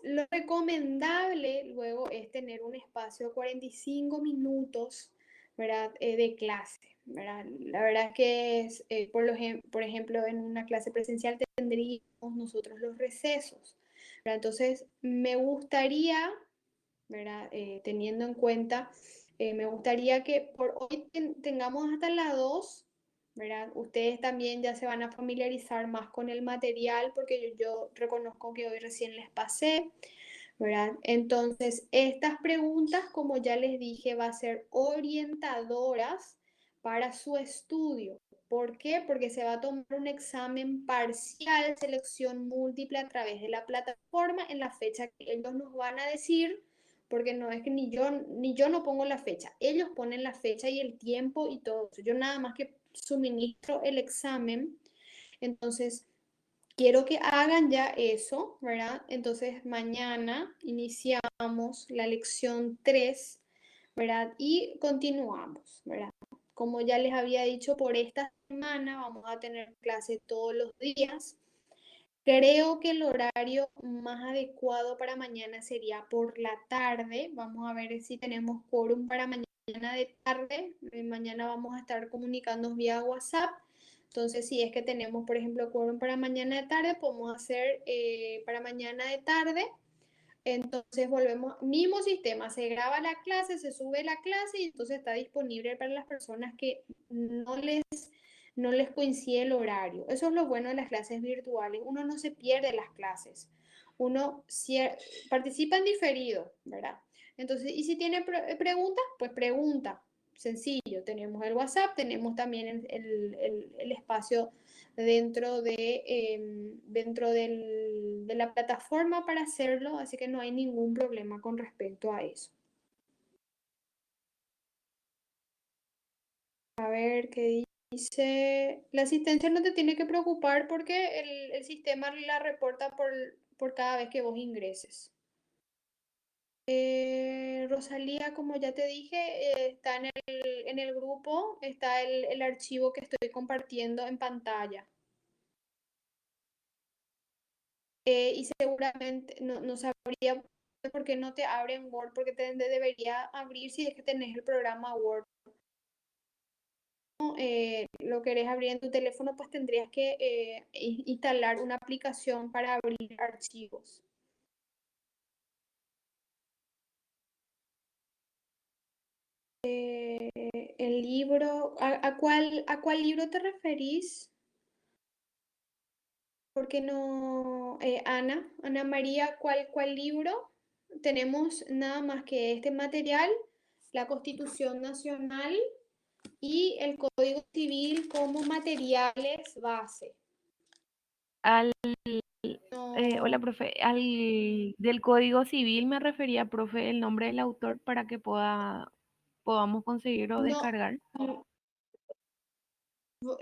lo recomendable luego es tener un espacio de 45 minutos, ¿verdad? De clase, ¿verdad? La verdad es que es, por ejemplo, en una clase presencial tendríamos nosotros los recesos, ¿verdad? Entonces, me gustaría, ¿verdad? Teniendo en cuenta, me gustaría que por hoy tengamos hasta las 2, ¿verdad? Ustedes también ya se van a familiarizar más con el material porque yo reconozco que hoy recién les pasé, ¿verdad? Entonces, estas preguntas, como ya les dije, va a ser orientadoras para su estudio. ¿Por qué? Porque se va a tomar un examen parcial, selección múltiple a través de la plataforma en la fecha que ellos nos van a decir porque no es que ni yo no pongo la fecha, ellos ponen la fecha y el tiempo y todo eso. Yo nada más que suministro el examen, entonces quiero que hagan ya eso, ¿verdad? Entonces mañana iniciamos la lección 3, ¿verdad? Y continuamos, ¿verdad? Como ya les había dicho, por esta semana vamos a tener clase todos los días. Creo que el horario más adecuado para mañana sería por la tarde. Vamos a ver si tenemos quórum para mañana de tarde. Mañana vamos a estar comunicándonos vía WhatsApp. Entonces, si es que tenemos, por ejemplo, quórum para mañana de tarde, podemos hacer para mañana de tarde. Entonces volvemos, mismo sistema, se graba la clase, se sube la clase y entonces está disponible para las personas que no les coincide el horario. Eso es lo bueno de las clases virtuales. Uno no se pierde las clases. Uno participa en diferido, ¿verdad? Entonces, y si tiene preguntas, pues pregunta. Sencillo. Tenemos el WhatsApp, tenemos también el espacio dentro de la plataforma para hacerlo, así que no hay ningún problema con respecto a eso. A ver qué dice. La asistencia no te tiene que preocupar porque el sistema la reporta por cada vez que vos ingreses. Rosalía, como ya te dije, está en el grupo, está el archivo que estoy compartiendo en pantalla. Y seguramente no sabría por qué no te abre en Word, porque debería abrir si es que tenés el programa Word. Lo querés abrir en tu teléfono, pues tendrías que instalar una aplicación para abrir archivos. El libro, ¿a cuál libro te referís? Porque no, Ana María, ¿cuál libro? Tenemos nada más que este material, la Constitución Nacional y el Código Civil como materiales base. Al, hola, No, profe. Del Código Civil me refería, profe, el nombre del autor para que podamos conseguir o no, descargar.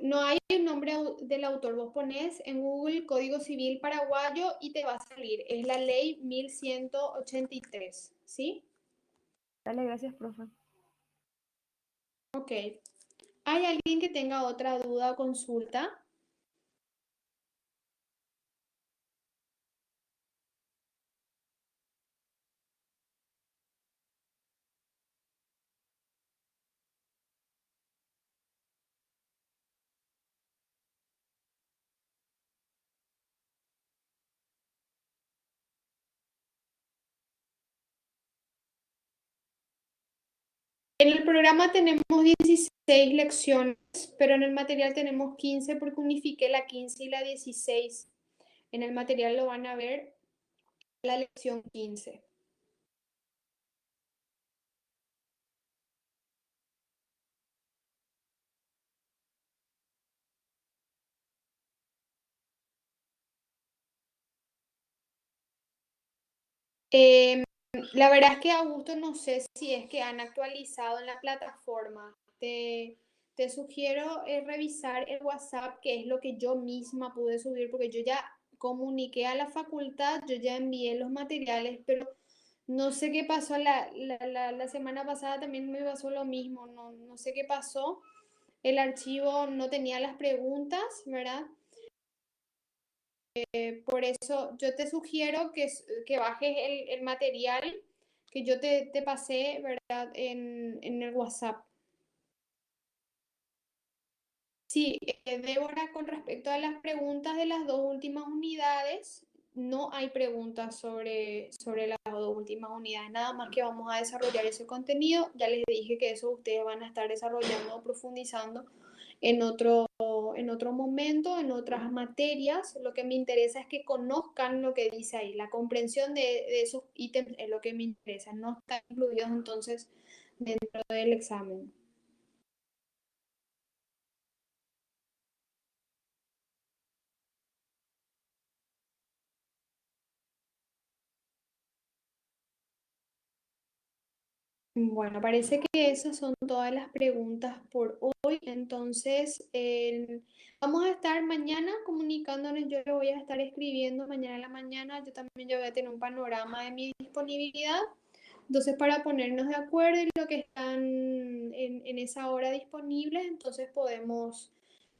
no hay un nombre del autor. Vos pones en Google Código Civil paraguayo y te va a salir. Es la ley 1183, ¿sí? Dale, gracias, profe. Ok. ¿Hay alguien que tenga otra duda o consulta? En el programa tenemos 16 lecciones, pero en el material tenemos 15 porque unifiqué la 15 y la 16. En el material lo van a ver la lección 15. La verdad es que Augusto no sé si es que han actualizado en la plataforma. Te sugiero revisar el WhatsApp, que es lo que yo misma pude subir, porque yo ya comuniqué a la facultad, yo ya envié los materiales, pero no sé qué pasó la semana pasada, también me pasó lo mismo, no sé qué pasó. El archivo no tenía las preguntas, ¿verdad? Por eso yo te sugiero que bajes el material que yo te pasé, ¿verdad? En el WhatsApp. Sí, Débora, con respecto a las preguntas de las dos últimas unidades, no hay preguntas sobre las dos últimas unidades, nada más que vamos a desarrollar ese contenido. Ya les dije que eso ustedes van a estar desarrollando o profundizando en otro momento, en otras materias. Lo que me interesa es que conozcan lo que dice ahí. La comprensión de esos ítems es lo que me interesa. No están incluidos entonces dentro del examen. Bueno, parece que esas son todas las preguntas por hoy. Entonces, vamos a estar mañana comunicándonos. Yo le voy a estar escribiendo mañana en la mañana. Yo también ya voy a tener un panorama de mi disponibilidad. Entonces, para ponernos de acuerdo en lo que están en esa hora disponibles, entonces podemos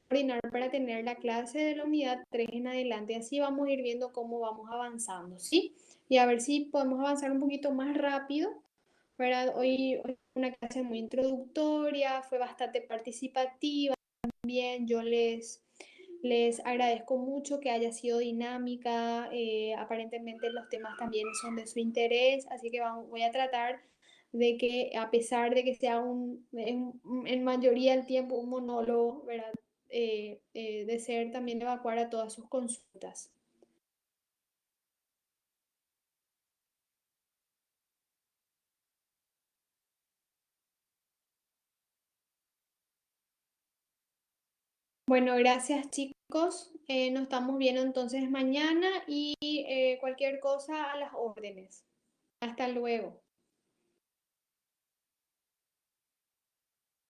coordinar para tener la clase de la unidad 3 en adelante. Así vamos a ir viendo cómo vamos avanzando, ¿sí? Y a ver si podemos avanzar un poquito más rápido, ¿verdad? Hoy una clase muy introductoria, fue bastante participativa también. Yo les agradezco mucho que haya sido dinámica. Aparentemente los temas también son de su interés, así que voy a tratar de que, a pesar de que sea en mayoría del tiempo un monólogo, ¿verdad? De ser también evacuar a todas sus consultas. Bueno, gracias chicos. Nos estamos viendo entonces mañana y cualquier cosa a las órdenes. Hasta luego.